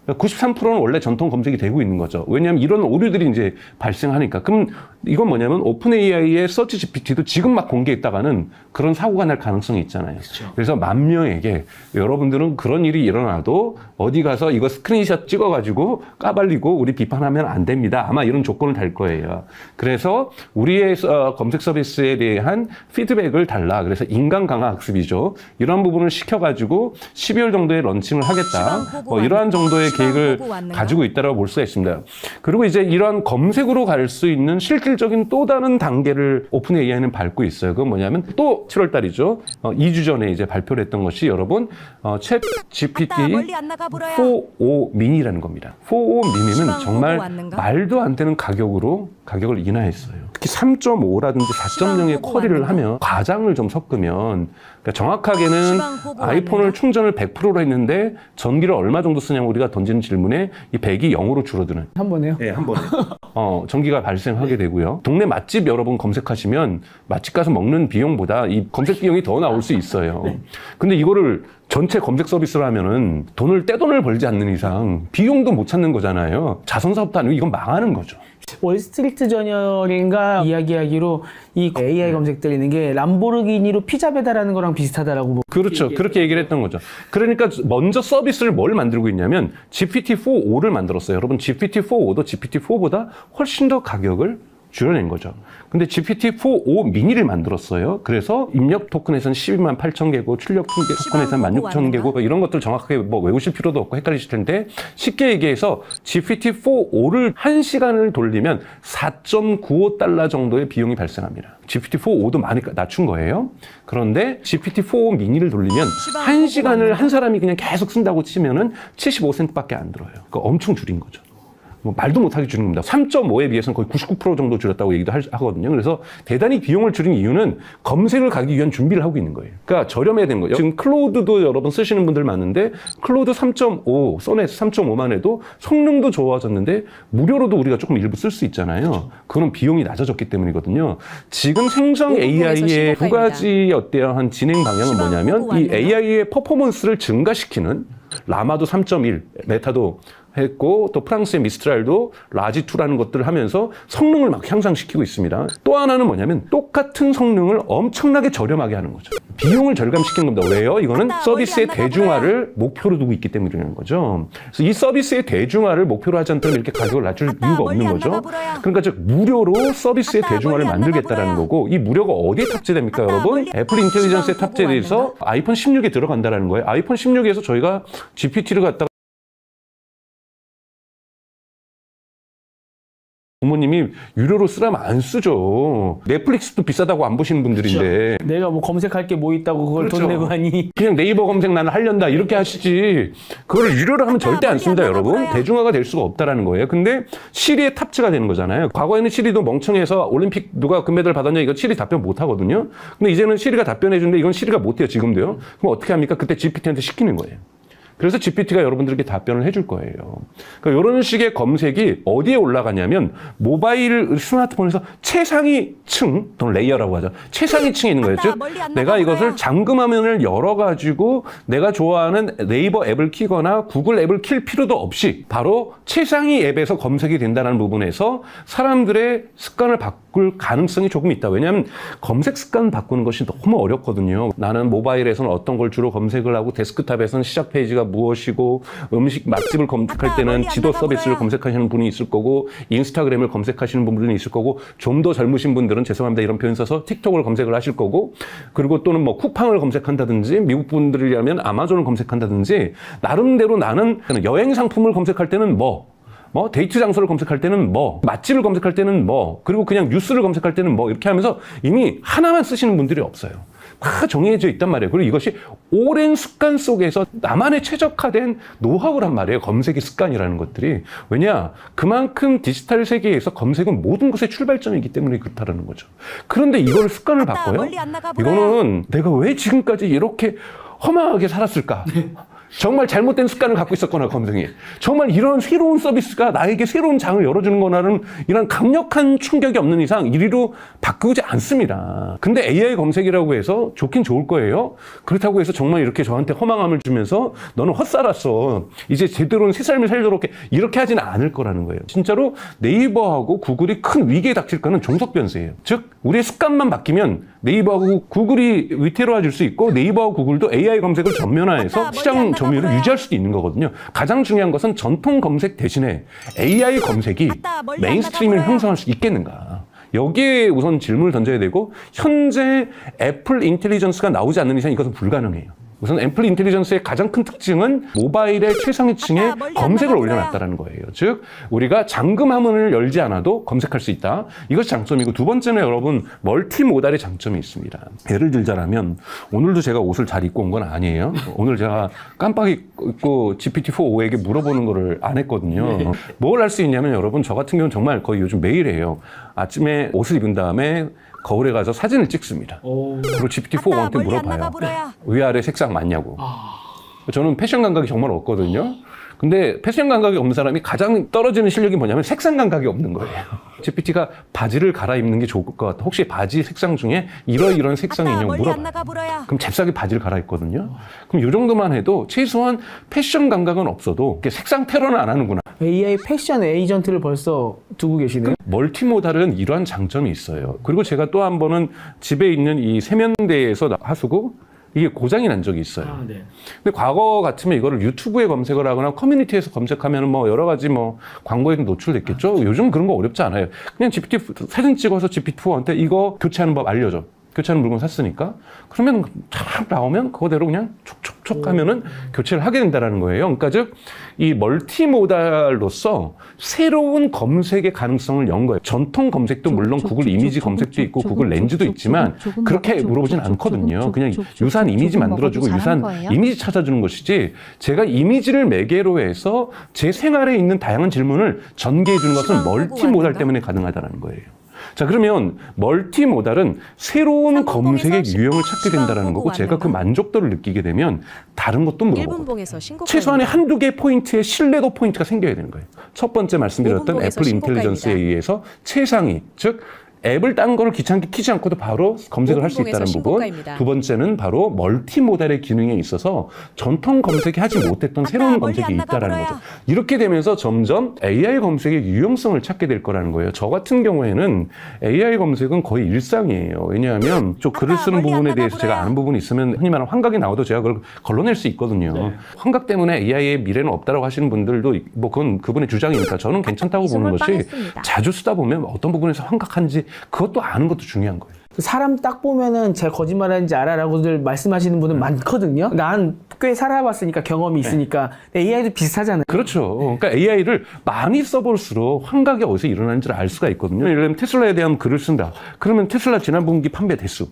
93%는 원래 전통 검색이 되고 있는 거죠. 왜냐하면 이런 오류들이 이제 발생하니까. 그럼 이건 뭐냐면 오픈 AI의 서치 GPT도 지금 막 공개했다가는 그런 사고가 날 가능성이 있잖아요. 그렇죠. 그래서 만 명에게 여러분들은 그런 일이 일어나도 어디 가서 이거 스크린샷 찍어가지고 까발리고 우리 비판하면 안 됩니다. 아마 이런 조건을 달 거예요. 그래서 우리의 검색 서비스에 대한 피드백을 달라. 그래서 인간 강화 학습이죠. 이런 부분을 시켜가지고 12월 정도에 런칭을 하겠다. 이러한 정도의 계획을 가지고 있다고 볼 수가 있습니다. 그리고 이제 이런 검색으로 갈 수 있는 실질적인 또 다른 단계를 오픈 AI는 밟고 있어요. 그건 뭐냐면 또 7월 달이죠. 2주 전에 이제 발표를 했던 것이 여러분 챗 GPT 4o 미니라는 겁니다. 4o 미니는 정말 말도 안 되는 가격을 인하했어요. 특히 3.5라든지 4.0의 쿼리를 하면 과장을 좀 섞으면 그러니까 정확하게는 아이폰을 충전을 100%로 했는데 전기를 얼마 정도 쓰냐고 우리가 던지는 질문에 이 100이 0으로 줄어드는. 한 번에요? 네, 한 번에. 전기가 발생하게 되고요. 동네 맛집 여러분 검색하시면 맛집 가서 먹는 비용보다 이 검색 비용이 더 나올 수 있어요. 근데 이거를 전체 검색 서비스로 하면은 떼돈을 벌지 않는 이상 비용도 못 찾는 거잖아요. 자선사업도 아니고 이건 망하는 거죠. 월스트리트 저널인가 이야기하기로 이 AI 검색들 있는 게 람보르기니로 피자 배달하는 거랑 비슷하다라고. 그렇죠. 그렇게 얘기를 했던 거죠. 그러니까 먼저 서비스를 뭘 만들고 있냐면 GPT-4o를 만들었어요. 여러분 GPT-4o도 GPT-4보다 훨씬 더 가격을 줄여낸 거죠. 근데 GPT-4o 미니를 만들었어요. 그래서 입력 토큰에서는 12만 8천 개고 출력 토큰에서는 16,000개고 이런 것들 정확하게 뭐 외우실 필요도 없고 헷갈리실 텐데 쉽게 얘기해서 GPT-4o를 1시간을 돌리면 4.95달러 정도의 비용이 발생합니다. GPT-4o도 많이 낮춘 거예요. 그런데 GPT-4o 미니를 돌리면 1시간을 한 사람이 그냥 계속 쓴다고 치면은 75센트밖에 안 들어요. 그러니까 엄청 줄인 거죠. 말도 못하게 줄인 겁니다. 3.5에 비해서는 거의 99% 정도 줄였다고 얘기도 하거든요. 그래서 대단히 비용을 줄인 이유는 검색을 가기 위한 준비를 하고 있는 거예요. 그러니까 저렴해야 되는 거예요. 지금 클로드도 여러분 쓰시는 분들 많은데 클로드 3.5, 써넷 3.5만 해도 성능도 좋아졌는데 무료로도 우리가 조금 일부 쓸 수 있잖아요. 그런 비용이 낮아졌기 때문이거든요. 지금 생성 AI의 두 가지 어떠한 진행 방향은 뭐냐면 이 AI의 퍼포먼스를 증가시키는 라마도 3.1, 메타도 했고 또 프랑스의 미스트랄도 라지2라는 것들을 하면서 성능을 막 향상시키고 있습니다. 또 하나는 뭐냐면 똑같은 성능을 엄청나게 저렴하게 하는 거죠. 비용을 절감시키는 겁니다. 왜요? 이거는 서비스의 대중화를 목표로 두고 있기 때문이라는 거죠. 그래서 이 서비스의 대중화를 목표로 하지 않다면 이렇게 가격을 낮출 이유가 없는 거죠. 그러니까 즉 무료로 서비스의 대중화를 만들겠다라는 거고 이 무료가 어디에 탑재됩니까 여러분? 애플 인텔리전스에 탑재돼서 아이폰 16에 들어간다는 거예요. 아이폰 16에서 저희가 GPT를 갖다가 부모님이 유료로 쓰라면 안 쓰죠. 넷플릭스도 비싸다고 안 보시는 분들인데. 그렇죠. 내가 뭐 검색할 게 뭐 있다고 그걸 그렇죠. 돈 내고 하니. 그냥 네이버 검색 나는 하련다 이렇게 하시지. 그걸 유료로 하면 절대 안 씁니다 여러분. 대중화가 될 수가 없다라는 거예요. 근데 시리에 탑재가 되는 거잖아요. 과거에는 시리도 멍청해서 올림픽 누가 금메달 받았냐 이거 시리 답변 못 하거든요. 근데 이제는 시리가 답변해 주는데 이건 시리가 못 해요 지금도요. 그럼 어떻게 합니까? 그때 GPT한테 시키는 거예요. 그래서 GPT가 여러분들에게 답변을 해줄 거예요. 그러니까 이런 식의 검색이 어디에 올라가냐면 모바일 스마트폰에서 최상위층 또는 레이어라고 하죠. 최상위층에 있는 거예요. 즉 내가 이것을 잠금 화면을 열어가지고 내가 좋아하는 네이버 앱을 키거나 구글 앱을 킬 필요도 없이 바로 최상위 앱에서 검색이 된다는 부분에서 사람들의 습관을 바꿀 가능성이 조금 있다. 왜냐하면 검색 습관 바꾸는 것이 너무 어렵거든요. 나는 모바일에서는 어떤 걸 주로 검색을 하고 데스크탑에서는 시작 페이지가 무엇이고 음식 맛집을 검색할 때는 지도 서비스를 검색하시는 분이 있을 거고 인스타그램을 검색하시는 분들은 있을 거고 좀 더 젊으신 분들은 죄송합니다 이런 표현 써서 틱톡을 검색을 하실 거고 그리고 또는 뭐 쿠팡을 검색한다든지 미국 분들이라면 아마존을 검색한다든지 나름대로 나는 여행 상품을 검색할 때는 뭐 데이트 장소를 검색할 때는 맛집을 검색할 때는 그리고 그냥 뉴스를 검색할 때는 이렇게 하면서 이미 하나만 쓰시는 분들이 없어요. 다 정해져 있단 말이에요. 그리고 이것이 오랜 습관 속에서 나만의 최적화된 노하우란 말이에요. 검색의 습관이라는 것들이. 왜냐? 그만큼 디지털 세계에서 검색은 모든 것의 출발점이기 때문에 그렇다는 거죠. 그런데 이걸 습관을 바꿔요? 이거는 내가 왜 지금까지 이렇게 허망하게 살았을까? 정말 잘못된 습관을 갖고 있었거나 검색이 정말 이런 새로운 서비스가 나에게 새로운 장을 열어주는 거나는 이런 강력한 충격이 없는 이상 이리로 바꾸지 않습니다. 근데 AI 검색이라고 해서 좋긴 좋을 거예요. 그렇다고 해서 정말 이렇게 저한테 허망함을 주면서 너는 헛살았어. 이제 제대로 새 삶을 살도록 이렇게 하지는 않을 거라는 거예요. 진짜로 네이버하고 구글이 큰 위기에 닥칠 거는 종속 변수예요. 즉 우리의 습관만 바뀌면 네이버하고 구글이 위태로워질 수 있고 네이버하고 구글도 AI 검색을 전면화해서 시장 점유율을 유지할 수도 있는 거거든요. 가장 중요한 것은 전통 검색 대신에 AI 검색이 메인스트림을 형성할 수 있겠는가. 여기에 우선 질문을 던져야 되고 현재 애플 인텔리전스가 나오지 않는 이상 이것은 불가능해요. 우선 애플 인텔리전스의 가장 큰 특징은 모바일의 최상위층에 검색을 올려놨다는 거예요. 즉 우리가 잠금 화면을 열지 않아도 검색할 수 있다. 이것이 장점이고 두 번째는 여러분 멀티모달의 장점이 있습니다. 예를 들자면 오늘도 제가 옷을 잘 입고 온 건 아니에요. 오늘 제가 깜빡 잊고 GPT-4O에게 물어보는 거를 안 했거든요. 뭘 할 수 있냐면 여러분 저 같은 경우는 정말 거의 요즘 매일 해요. 아침에 옷을 입은 다음에 거울에 가서 사진을 찍습니다. 그리고 GPT-4한테 물어봐요. 위아래 색상 맞냐고. 저는 패션 감각이 정말 없거든요. 근데 패션 감각이 없는 사람이 가장 떨어지는 실력이 뭐냐면 색상 감각이 없는 거예요. GPT가 바지를 갈아입는 게 좋을 것 같아. 혹시 바지 색상 중에 이런 색상이 있냐고 물어봐요. 그럼 잽싸게 바지를 갈아입거든요. 그럼 이 정도만 해도 최소한 패션 감각은 없어도 색상 테러는 안 하는구나. AI 패션 에이전트를 벌써 두고 계시네요. 멀티모달은 이러한 장점이 있어요. 그리고 제가 또 한 번은 집에 있는 이 세면대에서 하수구 이게 고장이 난 적이 있어요. 근데 과거 같으면 이거를 유튜브에 검색을 하거나 커뮤니티에서 검색하면 뭐 여러 가지 뭐 광고에도 노출됐겠죠. 요즘 그런 거 어렵지 않아요. 그냥 GPT 사진 찍어서 GPT-4한테 이거 교체하는 법 알려줘. 교체하는 물건 샀으니까. 그러면 쫙 나오면 그거대로 그냥 촉촉촉 하면은 교체를 하게 된다는 거예요. 그러니까 즉, 이 멀티모달로서 새로운 검색의 가능성을 연 거예요. 전통 검색도 물론 구글 이미지 검색도 있고 구글 렌즈도 있지만 그렇게 물어보진 않거든요. 그냥 유사한 이미지 만들어주고 유사한 이미지 찾아주는 것이지 제가 이미지를 매개로 해서 제 생활에 있는 다양한 질문을 전개해 주는 것은 멀티모달 때문에 가능하다는 거예요. 자, 그러면 멀티모달은 새로운 검색의 유형을 찾게 된다는 거고 제가 그 만족도를 느끼게 되면 다른 것도 물어보고 최소한의 한두 개 포인트의 신뢰도 포인트가 생겨야 되는 거예요. 첫 번째 말씀드렸던 애플 인텔리전스에 의해서 최상위, 즉 앱을 딴 거를 귀찮게 키지 않고도 바로 검색을 할 수 있다는 부분. 두 번째는 바로 멀티모달의 기능에 있어서 전통 검색이 하지 못했던 새로운 검색이 있다는 거죠. 이렇게 되면서 점점 AI 검색의 유용성을 찾게 될 거라는 거예요. 저 같은 경우에는 AI 검색은 거의 일상이에요. 왜냐하면 좀 글을 쓰는 부분에 대해서 제가 아는 부분이 있으면 흔히 말하는 환각이 나와도 제가 그걸 걸러낼 수 있거든요. 환각 때문에 AI의 미래는 없다라고 하시는 분들도 뭐 그건 그분의 주장이니까 저는 괜찮다고 보는 것이 자주 쓰다 보면 어떤 부분에서 환각한지 그것도 아는 것도 중요한 거예요. 사람 딱 보면은 제가 거짓말하는지 알아라고들 말씀하시는 분은 많거든요. 난 꽤 살아봤으니까 경험이 있으니까. AI도 비슷하잖아요. 그렇죠. 그러니까 AI를 많이 써볼수록 환각이 어디서 일어나는지를 알 수가 있거든요. 예를 들면 테슬라에 대한 글을 쓴다. 그러면 테슬라 지난 분기 판매 대수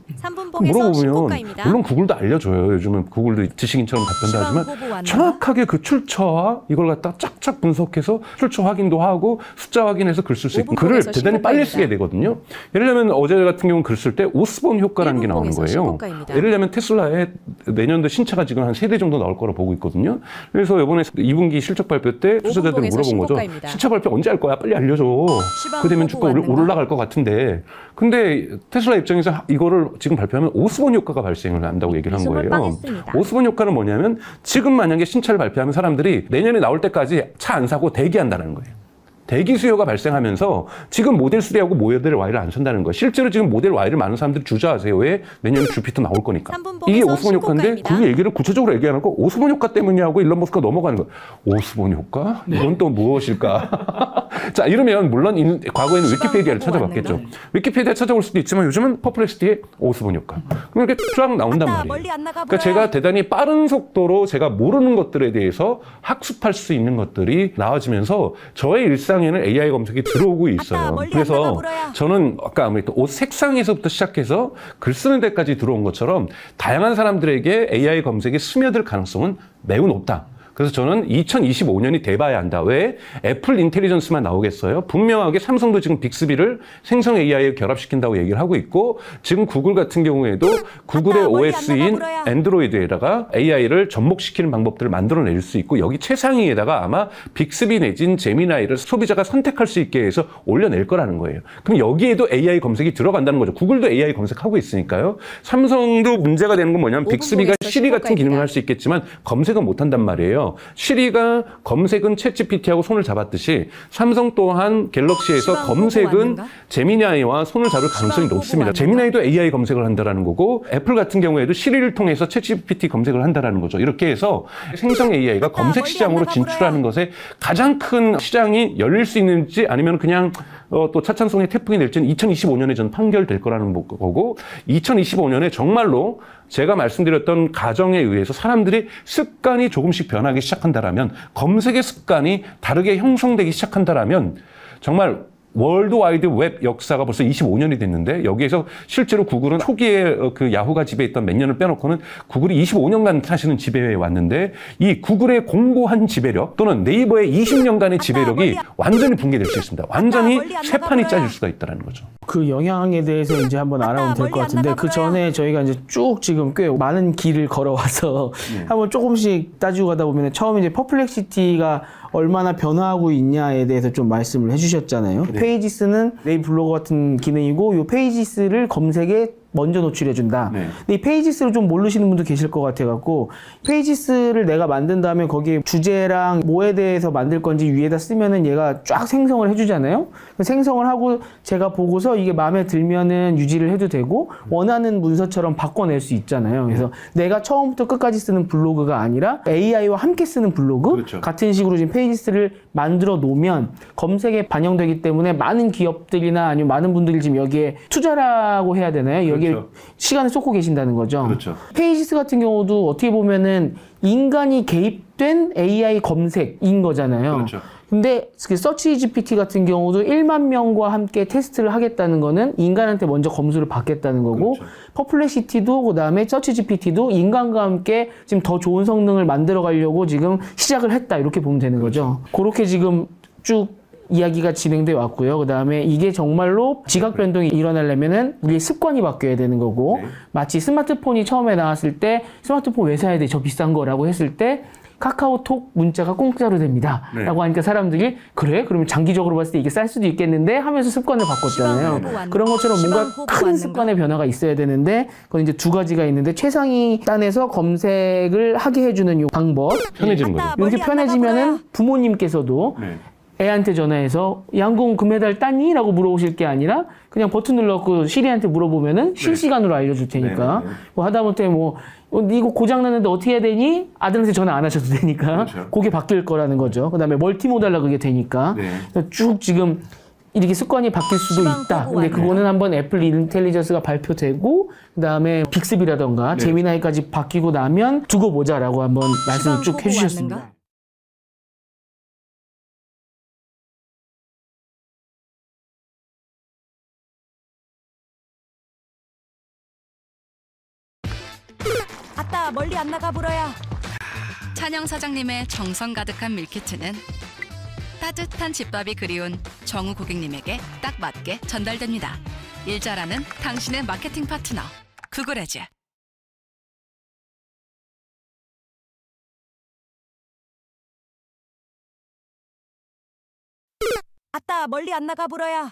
물어보면 물론 구글도 알려줘요. 요즘은 구글도 지식인처럼 답변도 하지만 정확하게 그 출처와 이걸 갖다 쫙쫙 분석해서 출처 확인도 하고 숫자 확인해서 글 쓸 수 있고 글을 대단히 빨리 쓰게 되거든요. 예를 들면 어제 같은 경우는 글 쓸 때 오스본 효과라는 게 나오는 거예요. 예를 들면 테슬라의 내년도 신차가 지금 한 3대 정도 나올 거로 보고 있거든요. 그래서 이번에 2분기 실적 발표 때 투자자들 물어본 거죠. 신차 발표 언제 할 거야? 빨리 알려줘. 그 되면 주가 올라갈 것 같은데. 근데 테슬라 입장에서 이거를 지금 발표하면 오스본 효과가 발생을 한다고 얘기를 한 거예요. 오스본 효과는 뭐냐면 지금 만약에 신차를 발표하면 사람들이 내년에 나올 때까지 차 안 사고 대기한다는 거예요. 대기 수요가 발생하면서 지금 모델 3하고 모델 Y를 안 산다는 거예요. 실제로 지금 모델 Y를 많은 사람들이 주저하세요. 왜? 내년에 주피터 나올 거니까. 이게 오스본 효과인데 그 얘기를 구체적으로 얘기 안 하고 오스본 효과 때문이냐고 일론 머스크가 넘어가는 거예요. 오스본 효과? 이건 또 무엇일까? 자, 이러면 물론 과거에는 위키피디아를 찾아봤겠죠. 위키피디아 찾아볼 수도 있지만 요즘은 퍼플렉시티에 오스본 효과. 그럼 이렇게 쫙 나온단 말이에요. 그러니까 제가 대단히 빠른 속도로 제가 모르는 것들에 대해서 학습할 수 있는 것들이 나와지면서 저의 일상 시장에는 AI 검색이 들어오고 있어요. 그래서 저는 아까 아무래도 옷 색상에서부터 시작해서 글 쓰는 데까지 들어온 것처럼 다양한 사람들에게 AI 검색이 스며들 가능성은 매우 높다. 그래서 저는 2025년이 돼봐야 한다. 왜? 애플 인텔리전스만 나오겠어요? 분명하게 삼성도 지금 빅스비를 생성 AI에 결합시킨다고 얘기를 하고 있고, 지금 구글 같은 경우에도 구글의 OS인 앤드로이드에다가 AI를 접목시키는 방법들을 만들어낼 수 있고, 여기 최상위에다가 아마 빅스비 내진 제미나이를 소비자가 선택할 수 있게 해서 올려낼 거라는 거예요. 그럼 여기에도 AI 검색이 들어간다는 거죠. 구글도 AI 검색하고 있으니까요. 삼성도 문제가 되는 건 뭐냐면 빅스비가 시리 같은 기능을 할 수 있겠지만 검색은 못한단 말이에요. 시리가 검색은 챗GPT하고 손을 잡았듯이 삼성 또한 갤럭시에서 검색은 제미나이와 손을 잡을 가능성이 높습니다. 제미나이도 AI 검색을 한다는 거고, 애플 같은 경우에도 시리를 통해서 챗GPT 검색을 한다는 거죠. 이렇게 해서 생성 AI가 검색 시장으로 진출하는 것에 가장 큰 시장이 열릴 수 있는지, 아니면 그냥 또 차창송의 태풍이 될지는 2025년에 전 판결될 거라는 거고, 2025년에 정말로 제가 말씀드렸던 가정에 의해서 사람들이 습관이 조금씩 변하기 시작한다라면, 검색의 습관이 다르게 형성되기 시작한다라면, 정말 월드와이드 웹 역사가 벌써 25년이 됐는데, 여기에서 실제로 구글은 초기에 그 야후가 지배했던 몇 년을 빼놓고는 구글이 25년간 사실은 지배해 왔는데, 이 구글의 공고한 지배력 또는 네이버의 20년간의 지배력이 완전히 붕괴될 수 있습니다. 완전히 새 판이 짜질 수가 있다는 거죠. 그 영향에 대해서 이제 한번 알아보면 될 것 같은데, 그 전에 저희가 이제 쭉 지금 꽤 많은 길을 걸어와서 한번 조금씩 따지고 가다 보면, 처음 이제 퍼플렉시티가 얼마나 변화하고 있냐에 대해서 좀 말씀을 해주셨잖아요. 네. 페이지스는 네이버 블로그 같은 기능이고, 이 페이지스를 검색에 먼저 노출해준다. 네. 근데 이 페이지스를 좀 모르시는 분도 계실 것 같아갖고, 페이지스를 내가 만든 다음에 거기에 주제랑 뭐에 대해서 만들 건지 위에다 쓰면은 얘가 쫙 생성을 해주잖아요. 생성을 하고 제가 보고서 이게 마음에 들면은 유지를 해도 되고, 원하는 문서처럼 바꿔낼 수 있잖아요. 그래서 내가 처음부터 끝까지 쓰는 블로그가 아니라 AI와 함께 쓰는 블로그, 그렇죠. 같은 식으로 지금 페이지스를 만들어 놓으면 검색에 반영되기 때문에 많은 기업들이나 아니면 많은 분들이 지금 여기에 투자라고 해야 되나요? 여기에 그렇죠. 시간을 쏟고 계신다는 거죠. 그렇죠. 페이지스 같은 경우도 어떻게 보면은 인간이 개입된 AI 검색인 거잖아요. 그렇죠. 근데 그 서치 GPT 같은 경우도 1만 명과 함께 테스트를 하겠다는 거는 인간한테 먼저 검수를 받겠다는 거고, 그렇죠. 퍼플렉시티도 그다음에 서치 GPT도 인간과 함께 지금 더 좋은 성능을 만들어 가려고 지금 시작을 했다, 이렇게 보면 되는 거죠. 그렇게 지금 쭉 이야기가 진행돼 왔고요. 그 다음에 이게 정말로 지각 변동이 일어나려면은 우리의 습관이 바뀌어야 되는 거고, 네. 마치 스마트폰이 처음에 나왔을 때 스마트폰 왜 사야 돼? 저 비싼 거라고 했을 때 카카오톡 문자가 공짜로 됩니다. 네. 라고 하니까 사람들이 그래? 그러면 장기적으로 봤을 때 이게 쌀 수도 있겠는데 하면서 습관을 바꿨잖아요. 그런 것처럼 뭔가 큰 습관의 변화가 있어야 되는데, 그건 이제 두 가지가 있는데, 최상위 단에서 검색을 하게 해주는 이 방법. 편해지는 거죠. 이렇게 편해지면은 부모님께서도 네. 애한테 전화해서 양궁 금메달 땄니? 라고 물어보실 게 아니라 그냥 버튼 눌러서 시리한테 물어보면은 실시간으로 알려줄 테니까. 네. 뭐 하다못해 뭐 이거 고장 났는데 어떻게 해야 되니? 아들한테 전화 안 하셔도 되니까. 그렇죠. 그게 바뀔 거라는 거죠. 그 다음에 멀티모달라 그게 되니까. 네. 그래서 쭉 지금 이렇게 습관이 바뀔 수도 있다. 근데 그거는 한번 애플 인텔리전스가 발표되고, 그 다음에 빅스비라던가 네. 제미나이까지 바뀌고 나면 두고 보자라고 한번 말씀을 쭉 해주셨습니다. 아따 멀리 안 나가 보러야. 찬영 사장님의 정성 가득한 밀키트는 따뜻한 집밥이 그리운 정우 고객님에게 딱 맞게 전달됩니다. 일 잘하는 당신의 마케팅 파트너 구글에즈. 아따 멀리 안 나가 보러야.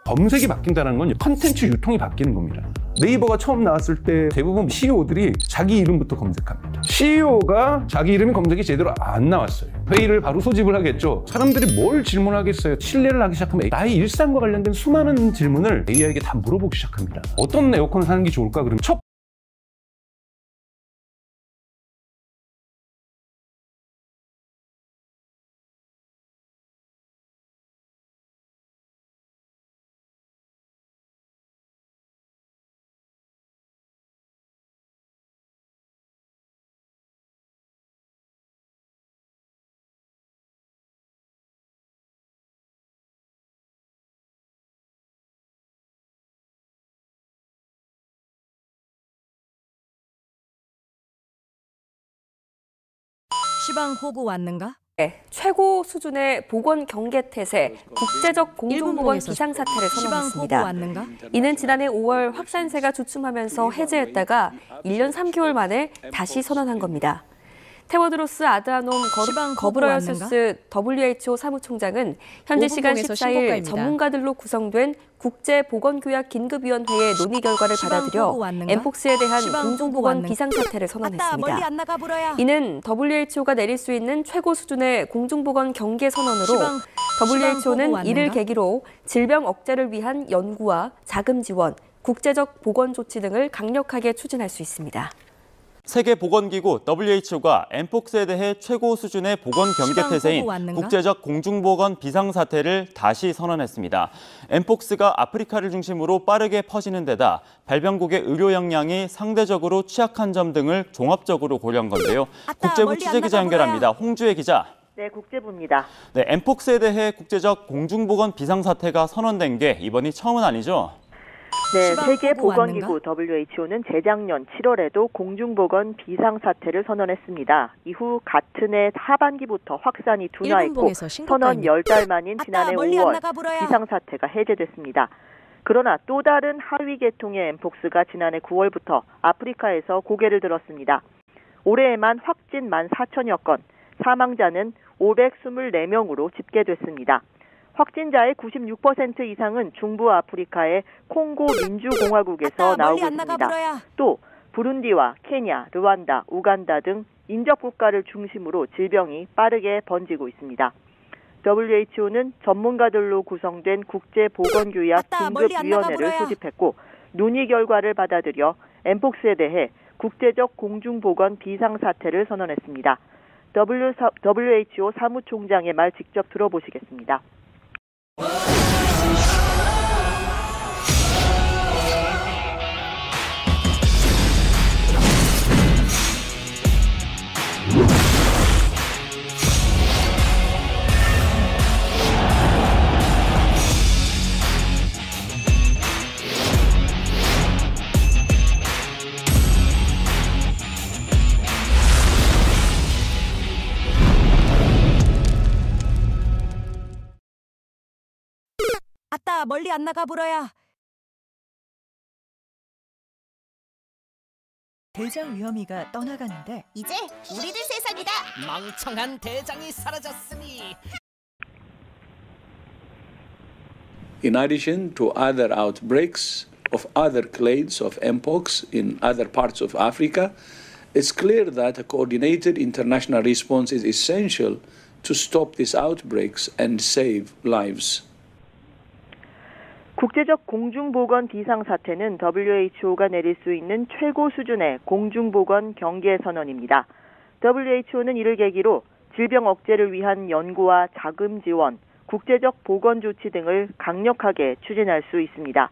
검색이 바뀐다는 건 컨텐츠 유통이 바뀌는 겁니다. 네이버가 처음 나왔을 때 대부분 CEO들이 자기 이름부터 검색합니다. CEO가 자기 이름이 검색이 제대로 안 나왔어요. 회의를 바로 소집을 하겠죠. 사람들이 뭘 질문하겠어요. 신뢰를 하기 시작하면 나의 일상과 관련된 수많은 질문을 AI에게 다 물어보기 시작합니다. 어떤 에어컨을 사는 게 좋을까? 그러면 첫 시방 호구 왔는가? 최고 수준의 보건 경계 태세, 국제적 공중보건 비상사태를 선언했습니다. 왔는가? 이는 지난해 5월 확산세가 주춤하면서 해제했다가 1년 3개월 만에 다시 선언한 겁니다. 테워드로스 아드하놈 거브러여수스 WHO 사무총장은 현지 시간 14일 전문가들로 구성된 국제보건교약 긴급위원회의 논의 결과를 받아들여 엠폭스에 대한 공중보건 비상사태를 선언했습니다. 이는 WHO가 내릴 수 있는 최고 수준의 공중보건 경계 선언으로 WHO는 이를 계기로 질병 억제를 위한 연구와 자금 지원, 국제적 보건 조치 등을 강력하게 추진할 수 있습니다. 세계보건기구 WHO가 엠폭스에 대해 최고 수준의 보건 경계 태세인 국제적 공중보건 비상사태를 다시 선언했습니다. 엠폭스가 아프리카를 중심으로 빠르게 퍼지는 데다 발병국의 의료 역량이 상대적으로 취약한 점 등을 종합적으로 고려한 건데요. 국제부 취재기자 연결합니다. 홍주혜 기자. 네, 국제부입니다. 네, 엠폭스에 대해 국제적 공중보건 비상사태가 선언된 게 이번이 처음은 아니죠? 네, 세계보건기구 WHO는 재작년 7월에도 공중보건 비상사태를 선언했습니다. 이후 같은 해 하반기부터 확산이 둔화했고 선언 10달 만인 지난해 5월 비상사태가 해제됐습니다. 그러나 또 다른 하위 계통의 엠폭스가 지난해 9월부터 아프리카에서 고개를 들었습니다. 올해에만 확진 14,000여 건, 사망자는 524명으로 집계됐습니다. 확진자의 96% 이상은 중부 아프리카의 콩고 민주공화국에서 나오고 있습니다. 또 부룬디와 케냐, 르완다, 우간다 등 인접 국가를 중심으로 질병이 빠르게 번지고 있습니다. WHO는 전문가들로 구성된 국제보건교약 긴급위원회를 소집했고 논의 결과를 받아들여 엠폭스에 대해 국제적 공중보건 비상사태를 선언했습니다. WHO 사무총장의 말 직접 들어보시겠습니다. 아따 멀리 안 나가 불어야. 대장 위험이가 떠나가는데 이제 우리들 세상이다. 멍청한 대장이 사라졌으니. In addition to other outbreaks of other clades of mpox in other parts of Africa, it's clear that a coordinated international response is essential to stop these outbreaks and save lives. 국제적 공중보건 비상사태는 WHO가 내릴 수 있는 최고 수준의 공중보건 경계 선언입니다. WHO는 이를 계기로 질병 억제를 위한 연구와 자금 지원, 국제적 보건 조치 등을 강력하게 추진할 수 있습니다.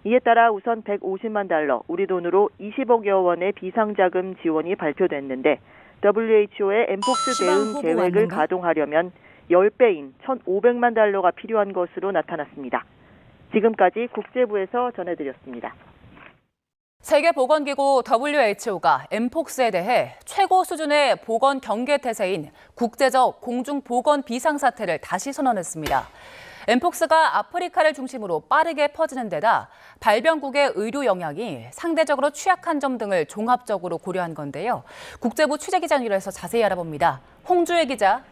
이에 따라 우선 150만 달러, 우리 돈으로 20억여 원의 비상자금 지원이 발표됐는데 WHO의 엠폭스 대응 계획을 가동하려면 10배인 1,500만 달러가 필요한 것으로 나타났습니다. 지금까지 국제부에서 전해드렸습니다. 세계보건기구 WHO가 엠폭스에 대해 최고 수준의 보건 경계 태세인 국제적 공중보건 비상사태를 다시 선언했습니다. 엠폭스가 아프리카를 중심으로 빠르게 퍼지는 데다 발병국의 의료 역량이 상대적으로 취약한 점 등을 종합적으로 고려한 건데요. 국제부 취재기자 연결해서 자세히 알아봅니다. 홍주혜 기자.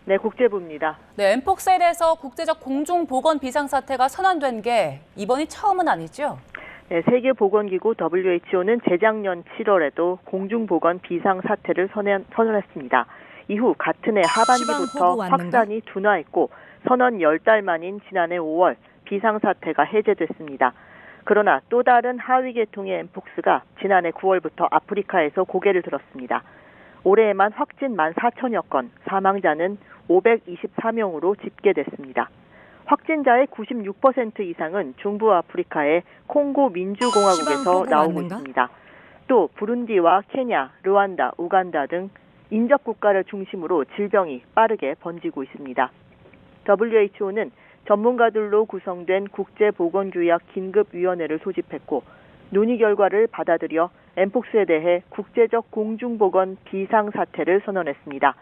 네, 국제부입니다. 네, 엠폭스에 대해서 국제적 공중보건 비상사태가 선언된 게 이번이 처음은 아니죠? 네, 세계보건기구 WHO는 재작년 7월에도 공중보건 비상사태를 선언했습니다. 이후 같은 해 하반기부터 확산이 둔화했고 선언 10달 만인 지난해 5월 비상사태가 해제됐습니다. 그러나 또 다른 하위 계통의 엠폭스가 지난해 9월부터 아프리카에서 고개를 들었습니다. 올해에만 확진 14,000여 건, 사망자는 524명으로 집계됐습니다. 확진자의 96% 이상은 중부 아프리카의 콩고 민주공화국에서 나오고 있습니다. 또 부룬디와 케냐, 르완다, 우간다 등 인접 국가를 중심으로 질병이 빠르게 번지고 있습니다. WHO는 전문가들로 구성된 국제보건교약 긴급위원회를 소집했고 논의 결과를 받아들여 엠폭스에 대해 국제적 공중보건 비상사태를 선언했습니다.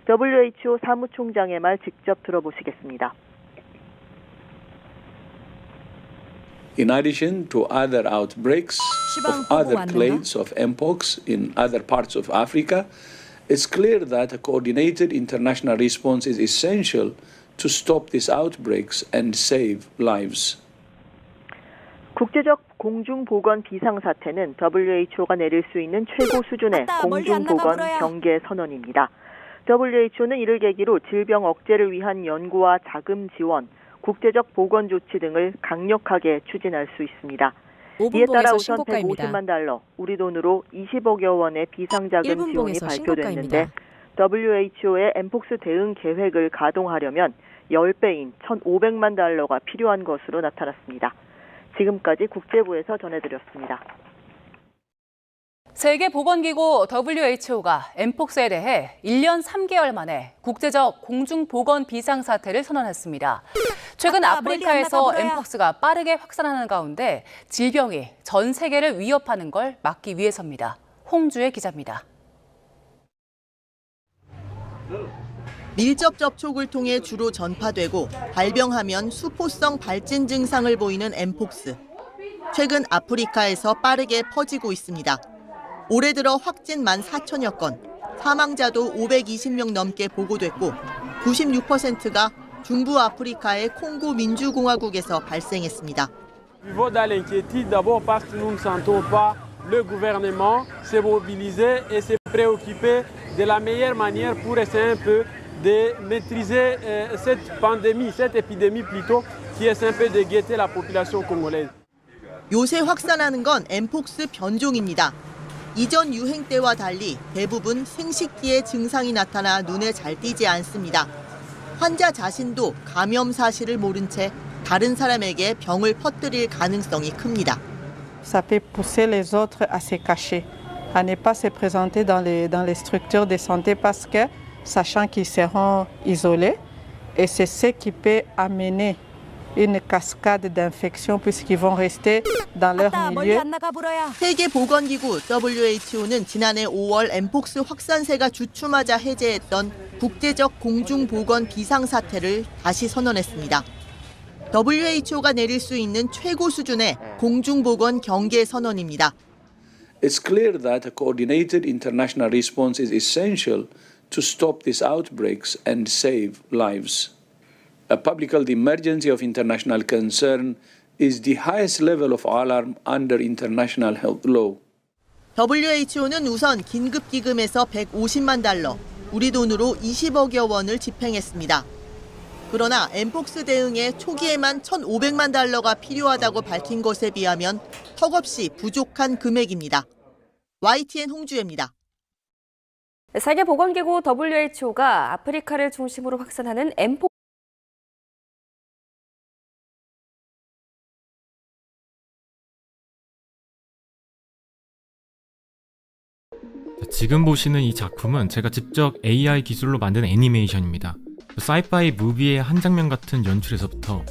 WHO 사무총장의 말 직접 들어보시겠습니다. In addition to other outbreaks of other clades of mpox in other parts of Africa, it's clear that a coordinated international response is essential to stop these outbreaks and save lives. 국제적 공중보건 비상사태는 WHO가 내릴 수 있는 최고 수준의 공중보건 경계 선언입니다. WHO는 이를 계기로 질병 억제를 위한 연구와 자금 지원, 국제적 보건 조치 등을 강력하게 추진할 수 있습니다. 이에 따라 우선 150만 달러, 우리 돈으로 20억여 원의 비상자금 지원이 발표됐는데 WHO의 엠폭스 대응 계획을 가동하려면 10배인 1,500만 달러가 필요한 것으로 나타났습니다. 지금까지 국제부에서 전해드렸습니다. 세계보건기구 WHO가 엠폭스에 대해 1년 3개월 만에 국제적 공중보건 비상사태를 선언했습니다. 최근 아프리카에서 엠폭스가 빠르게 확산하는 가운데 질병이 전 세계를 위협하는 걸 막기 위해서입니다. 홍주혜 기자입니다. 밀접 접촉을 통해 주로 전파되고 발병하면 수포성 발진 증상을 보이는 엠폭스. 최근 아프리카에서 빠르게 퍼지고 있습니다. 올해 들어 확진 14,000여 건, 사망자도 520명 넘게 보고됐고 96%가 중부 아프리카의 콩고 민주공화국에서 발생했습니다. Niveau dans l'inquiétude d'abord parce que nous ne sentons pas le gouvernement s'est mobilisé et s'est préoccupé de la meilleure manière pour essayer un peu de maîtriser cette pandémie, cette épidémie plutôt, qui essaie un peu de guetter la population congolaise. 요새 확산하는 건 엠폭스 변종입니다. 이전 유행 때와 달리 대부분 생식기에 증상이 나타나 눈에 잘 띄지 않습니다. 환자 자신도 감염 사실을 모른 채 다른 사람에게 병을 퍼뜨릴 가능성이 큽니다. Ça peut pousser les autres à se cacher, à ne pas se présenter dans les structures de santé parce que sachant qu'ils seront isolés et c'est ce qui peut amener une cascade d'infections puisqu'ils vont rester dans leur milieu. 세계보건기구 WHO는 지난해 5월 엠폭스 확산세가 주춤하자 해제했던 국제적 공중보건 비상사태를 다시 선언했습니다. WHO가 내릴 수 있는 최고 수준의 공중보건 경계 선언입니다. It's clear that a coordinated international response is essential to stop these outbreaks and save lives. A public health emergency of international concern is the highest level of alarm under international health law. WHO는 우선 긴급기금에서 150만 달러, 우리 돈으로 20억여 원을 집행했습니다. 그러나 엠폭스 대응에 초기에만 1,500만 달러가 필요하다고 밝힌 것에 비하면 턱없이 부족한 금액입니다. YTN 홍주혜입니다. 세계보건기구 WHO가 아프리카를 중심으로 확산하는 엠폭스 지금 보시는 이 작품은 제가 직접 AI 기술로 만든 애니메이션입니다. 사이파이 무비의 한 장면 같은 연출에서부터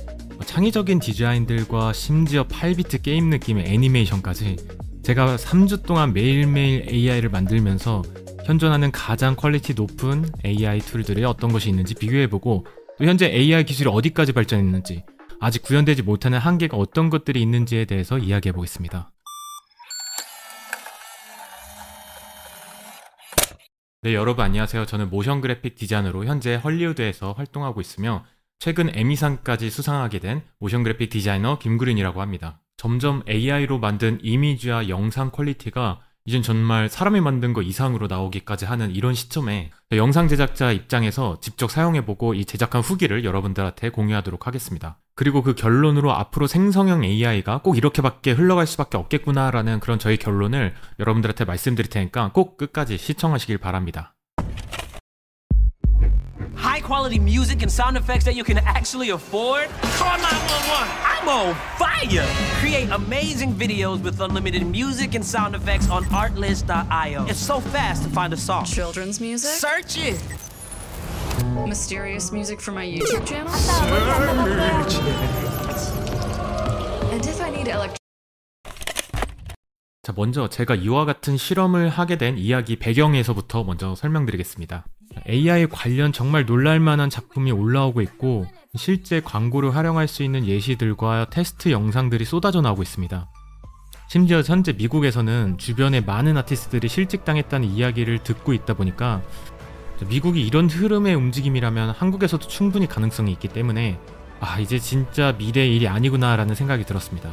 창의적인 디자인들과 심지어 8비트 게임 느낌의 애니메이션까지 제가 3주 동안 매일매일 AI를 만들면서 현존하는 가장 퀄리티 높은 AI 툴들이 어떤 것이 있는지 비교해보고 또 현재 AI 기술이 어디까지 발전했는지 아직 구현되지 못하는 한계가 어떤 것들이 있는지에 대해서 이야기해보겠습니다. 네, 여러분 안녕하세요. 저는 모션 그래픽 디자이너로 현재 헐리우드에서 활동하고 있으며 최근 에미상까지 수상하게 된 모션 그래픽 디자이너 김구린이라고 합니다. 점점 AI로 만든 이미지와 영상 퀄리티가 이젠 정말 사람이 만든 거 이상으로 나오기까지 하는 이런 시점에 영상 제작자 입장에서 직접 사용해보고 이 제작한 후기를 여러분들한테 공유하도록 하겠습니다. 그리고 그 결론으로 앞으로 생성형 AI가 꼭 이렇게밖에 흘러갈 수밖에 없겠구나라는 그런 저희 결론을 여러분들한테 말씀드릴 테니까 꼭 끝까지 시청하시길 바랍니다. High quality music and sound effects that you can actually afford? Call 911. I'm on fire. Create amazing videos with unlimited music and sound effects on artlist.io. It's so fast to find a song. Children's music? Search it. Mysterious music for my YouTube channel? Search it. And if I need 자, 먼저 제가 이와 같은 실험을 하게 된 이야기 배경에서부터 먼저 설명드리겠습니다. AI 관련 정말 놀랄만한 작품이 올라오고 있고 실제 광고를 활용할 수 있는 예시들과 테스트 영상들이 쏟아져 나오고 있습니다. 심지어 현재 미국에서는 주변에 많은 아티스트들이 실직당했다는 이야기를 듣고 있다 보니까 미국이 이런 흐름의 움직임이라면 한국에서도 충분히 가능성이 있기 때문에 이제 진짜 미래의 일이 아니구나 라는 생각이 들었습니다.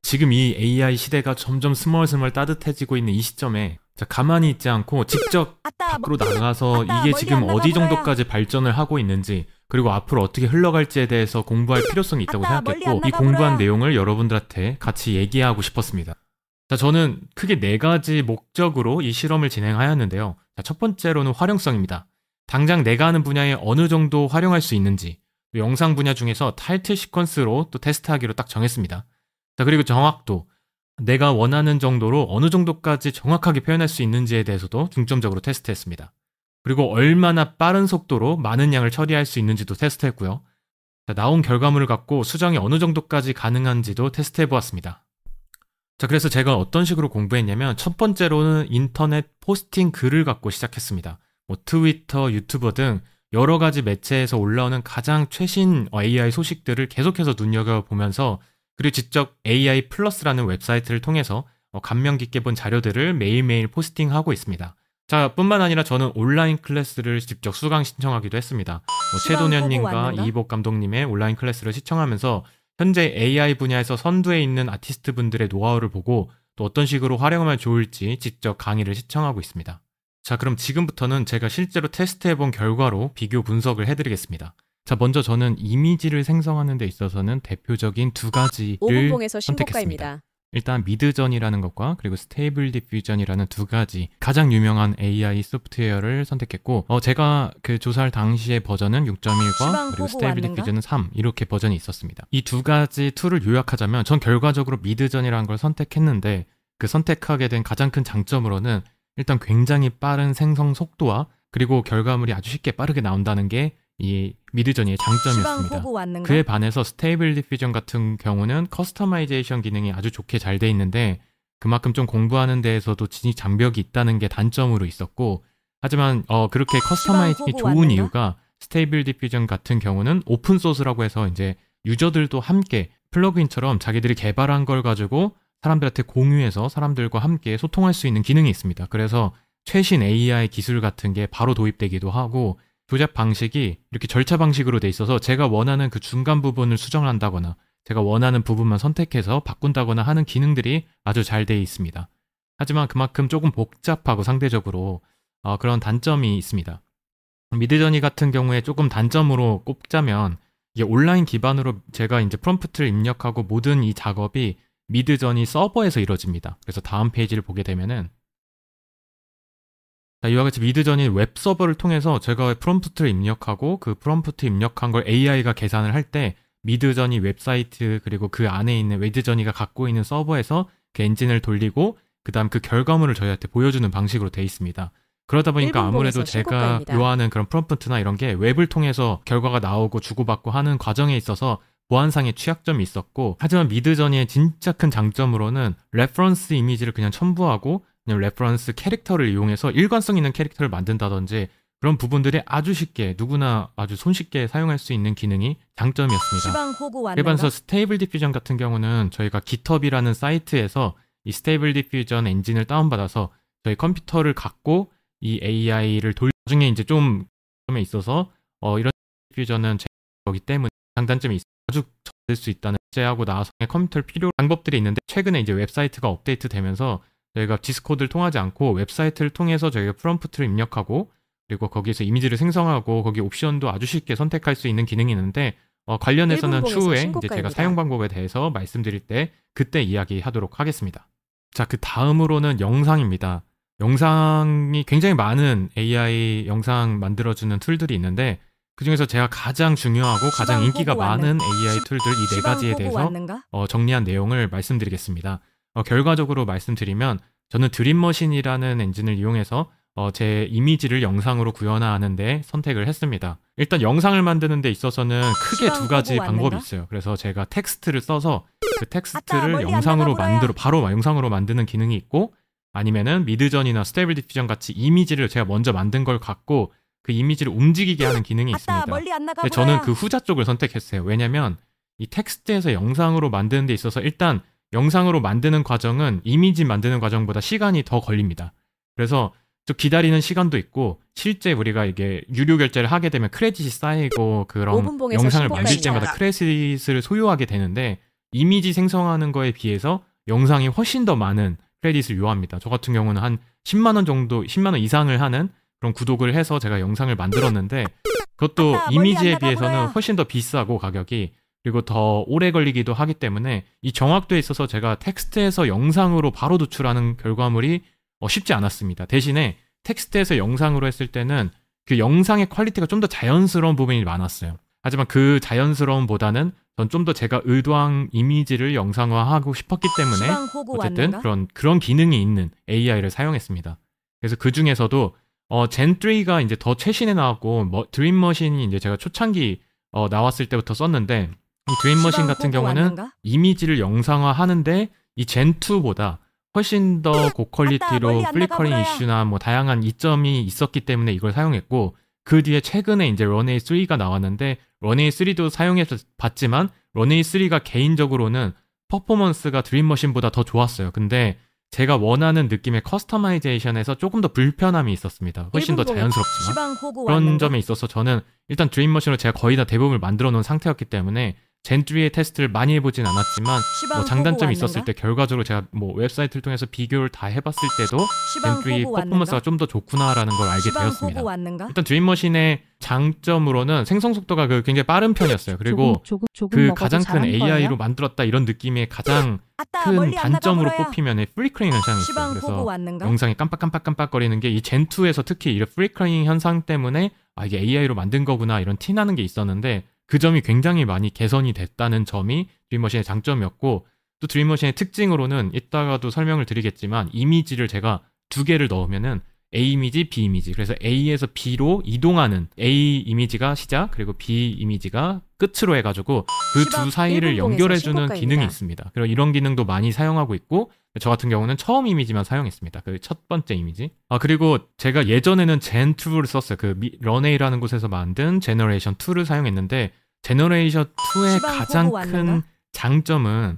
지금 이 AI 시대가 점점 스멀스멀 따뜻해지고 있는 이 시점에 가만히 있지 않고 직접 밖으로 나가서 이게 지금 어디 정도까지 발전을 하고 있는지 그리고 앞으로 어떻게 흘러갈지에 대해서 공부할 필요성이 있다고 생각했고 이 공부한 내용을 여러분들한테 같이 얘기하고 싶었습니다. 저는 크게 4가지 목적으로 이 실험을 진행하였는데요. 첫 번째로는 활용성입니다. 당장 내가 하는 분야에 어느 정도 활용할 수 있는지 영상 분야 중에서 타이틀 시퀀스로 또 테스트하기로 딱 정했습니다. 그리고 정확도, 내가 원하는 정도로 어느 정도까지 정확하게 표현할 수 있는지에 대해서도 중점적으로 테스트했습니다. 그리고 얼마나 빠른 속도로 많은 양을 처리할 수 있는지도 테스트했고요. 나온 결과물을 갖고 수정이 어느 정도까지 가능한지도 테스트해보았습니다. 그래서 제가 어떤 식으로 공부했냐면 첫 번째로는 인터넷 포스팅 글을 갖고 시작했습니다. 트위터, 유튜버 등 여러 가지 매체에서 올라오는 가장 최신 AI 소식들을 계속해서 눈여겨보면서 그리고 직접 AI 플러스라는 웹사이트를 통해서 감명 깊게 본 자료들을 매일매일 포스팅하고 있습니다. 뿐만 아니라 저는 온라인 클래스를 직접 수강 신청하기도 했습니다. 최도년님과 이희복 감독님의 온라인 클래스를 시청하면서 현재 AI 분야에서 선두에 있는 아티스트 분들의 노하우를 보고 또 어떤 식으로 활용하면 좋을지 직접 강의를 시청하고 있습니다. 그럼 지금부터는 제가 실제로 테스트해본 결과로 비교 분석을 해드리겠습니다. 먼저 저는 이미지를 생성하는 데 있어서는 대표적인 2가지를 선택했습니다. 일단 미드전이라는 것과 그리고 스테이블 디퓨전이라는 2가지 가장 유명한 AI 소프트웨어를 선택했고 제가 그 조사할 당시의 버전은 6.1과 그리고 스테이블 디퓨전은 3 이렇게 버전이 있었습니다. 이 2가지 툴을 요약하자면 전 결과적으로 미드전이라는 걸 선택했는데 그 선택하게 된 가장 큰 장점으로는 일단 굉장히 빠른 생성 속도와 그리고 결과물이 아주 쉽게 빠르게 나온다는 게 이 미드전이의 장점이었습니다. 그에 반해서 스테이블 디퓨전 같은 경우는 커스터마이제이션 기능이 아주 좋게 잘 돼 있는데 그만큼 좀 공부하는 데에서도 진입 장벽이 있다는 게 단점으로 있었고 하지만 그렇게 커스터마이징이 좋은 이유가 스테이블 디퓨전 같은 경우는 오픈 소스라고 해서 이제 유저들도 함께 플러그인처럼 자기들이 개발한 걸 가지고 사람들한테 공유해서 사람들과 함께 소통할 수 있는 기능이 있습니다. 그래서 최신 AI 기술 같은 게 바로 도입되기도 하고 조작 방식이 이렇게 절차 방식으로 돼 있어서 제가 원하는 그 중간 부분을 수정한다거나 제가 원하는 부분만 선택해서 바꾼다거나 하는 기능들이 아주 잘 돼 있습니다. 하지만 그만큼 조금 복잡하고 상대적으로 그런 단점이 있습니다. 미드저니 같은 경우에 조금 단점으로 꼽자면 이게 온라인 기반으로 제가 이제 프롬프트를 입력하고 모든 이 작업이 미드저니 서버에서 이루어집니다. 그래서 다음 페이지를 보게 되면은 이와 같이 미드저니 웹 서버를 통해서 제가 프롬프트를 입력하고 그 프롬프트 입력한 걸 AI가 계산을 할 때 미드저니 웹사이트 그리고 그 안에 있는 미드저니가 갖고 있는 서버에서 그 엔진을 돌리고 그 다음 그 결과물을 저희한테 보여주는 방식으로 되어 있습니다. 그러다 보니까 아무래도 제가 요하는 그런 프롬프트나 이런 게 웹을 통해서 결과가 나오고 주고받고 하는 과정에 있어서 보안상의 취약점이 있었고 하지만 미드저니의 진짜 큰 장점으로는 레퍼런스 이미지를 그냥 첨부하고 그냥 레퍼런스 캐릭터를 이용해서 일관성 있는 캐릭터를 만든다든지 그런 부분들이 아주 쉽게 누구나 아주 손쉽게 사용할 수 있는 기능이 장점이었습니다. 일반서 스테이블 디퓨전 같은 경우는 저희가 GitHub이라는 사이트에서 이 스테이블 디퓨전 엔진을 다운받아서 저희 컴퓨터를 갖고 이 AI를 나중에 이제 좀 점에 있어서 이런 디퓨전은 제 거기 때문에 장단점이 아주 적을 수 있다는 제하고 나서 컴퓨터를 필요한 방법들이 있는데 최근에 이제 웹사이트가 업데이트되면서 저희가 디스코드를 통하지 않고 웹사이트를 통해서 저희가 프롬프트를 입력하고 그리고 거기에서 이미지를 생성하고 거기 옵션도 아주 쉽게 선택할 수 있는 기능이 있는데 관련해서는 추후에 이제 제가 사용 방법에 대해서 말씀드릴 때 그때 이야기하도록 하겠습니다. 그 다음으로는 영상입니다. 영상이 굉장히 많은 AI 영상 만들어주는 툴들이 있는데 그중에서 제가 가장 중요하고 가장 인기가 많은 AI 툴들 이 4가지에 대해서 정리한 내용을 말씀드리겠습니다. 결과적으로 말씀드리면 저는 드림머신이라는 엔진을 이용해서 제 이미지를 영상으로 구현하는 데 선택을 했습니다. 일단 영상을 만드는 데 있어서는 크게 2가지 방법이 있어요. 그래서 제가 텍스트를 써서 그 텍스트를 영상으로 바로 영상으로 만드는 기능이 있고 아니면은 미드전이나 스테이블 디퓨전 같이 이미지를 제가 먼저 만든 걸 갖고 그 이미지를 움직이게 하는 기능이 있습니다. 멀리 안 나가 근데 저는 그 후자 쪽을 선택했어요. 왜냐면 이 텍스트에서 영상으로 만드는 데 있어서 일단 영상으로 만드는 과정은 이미지 만드는 과정보다 시간이 더 걸립니다. 그래서 좀 기다리는 시간도 있고 실제 우리가 이게 유료 결제를 하게 되면 크레딧이 쌓이고 그런 영상을 만들 때마다 크레딧을 소유하게 되는데 이미지 생성하는 거에 비해서 영상이 훨씬 더 많은 크레딧을 요합니다. 저 같은 경우는 한 10만 원 정도, 10만 원 이상을 하는 그런 구독을 해서 제가 영상을 만들었는데 그것도 이미지에 비해서는 훨씬 더 비싸고 가격이 그리고 더 오래 걸리기도 하기 때문에 이 정확도에 있어서 제가 텍스트에서 영상으로 바로 도출하는 결과물이 쉽지 않았습니다. 대신에 텍스트에서 영상으로 했을 때는 그 영상의 퀄리티가 좀 더 자연스러운 부분이 많았어요. 하지만 그 자연스러움보다는 전 좀 더 제가 의도한 이미지를 영상화하고 싶었기 때문에 어쨌든 그런 기능이 있는 AI를 사용했습니다. 그래서 그 중에서도 젠3가 이제 더 최신에 나왔고 드림머신이 이제 제가 초창기 나왔을 때부터 썼는데 이 드림머신 같은 경우는 이미지를 영상화하는데 이 젠2보다 훨씬 더 고퀄리티로 플리커링 이슈나 뭐 다양한 이점이 있었기 때문에 이걸 사용했고 그 뒤에 최근에 이제 런웨이 3가 나왔는데 런웨이 3도 사용해서 봤지만 런웨이 3가 개인적으로는 퍼포먼스가 드림머신보다 더 좋았어요. 근데 제가 원하는 느낌의 커스터마이제이션에서 조금 더 불편함이 있었습니다. 훨씬 더 자연스럽지만 그런 점에 있어서 저는 일단 드림머신으로 제가 거의 다 대부분을 만들어 놓은 상태였기 때문에 젠3의 테스트를 많이 해보진 않았지만 장단점이 있었을 때 결과적으로 제가 웹사이트를 통해서 비교를 다 해봤을 때도 젠3의 퍼포먼스가 좀 더 좋구나라는 걸 알게 되었습니다. 일단 드림머신의 장점으로는 생성 속도가 굉장히 빠른 편이었어요. 그리고 그 가장 큰 AI로 만들었다 이런 느낌의 가장 큰 단점으로 뽑히면 프리크링 현상이 있어요. 그래서 영상이 깜빡거리는 게 이 젠2에서 특히 이런 프리크링 현상 때문에 이게 AI로 만든 거구나 이런 티 나는 게 있었는데 그 점이 굉장히 많이 개선이 됐다는 점이 드림머신의 장점이었고 또 드림머신의 특징으로는 이따가도 설명을 드리겠지만 이미지를 제가 2개를 넣으면은 A 이미지, B 이미지 그래서 A에서 B로 이동하는 A 이미지가 시작 그리고 B 이미지가 끝으로 해가지고 그 두 사이를 연결해주는 기능이 있습니다. 그리고 이런 기능도 많이 사용하고 있고 저 같은 경우는 처음 이미지만 사용했습니다. 그 첫 번째 이미지. 그리고 제가 예전에는 젠2를 썼어요. 그 런웨이라는 곳에서 만든 제너레이션 2를 사용했는데 제너레이션 2의 가장 큰 장점은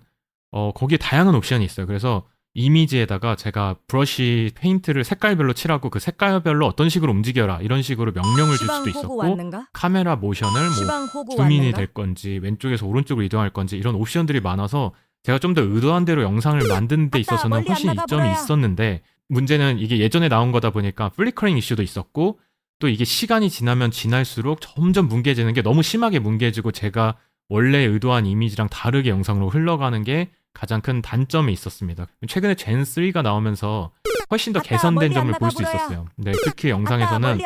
거기에 다양한 옵션이 있어요. 그래서 이미지에다가 제가 브러쉬 페인트를 색깔별로 칠하고 그 색깔별로 어떤 식으로 움직여라 이런 식으로 명령을 줄 수도 있었고 카메라 모션을 줌인이 될 건지 왼쪽에서 오른쪽으로 이동할 건지 이런 옵션들이 많아서 제가 좀 더 의도한 대로 영상을 만드는 데 있어서는 훨씬 이점이 있었는데 문제는 이게 예전에 나온 거다 보니까 플리커링 이슈도 있었고 또 이게 시간이 지나면 지날수록 점점 뭉개지는 게 너무 심하게 뭉개지고 제가 원래 의도한 이미지랑 다르게 영상으로 흘러가는 게 가장 큰 단점이 있었습니다. 최근에 젠3가 나오면서 훨씬 더 개선된 점을 볼 수 있었어요. 네, 특히 영상에서는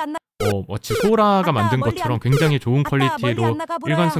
마치 소라가 만든 것처럼 굉장히 좋은 퀄리티로 일관성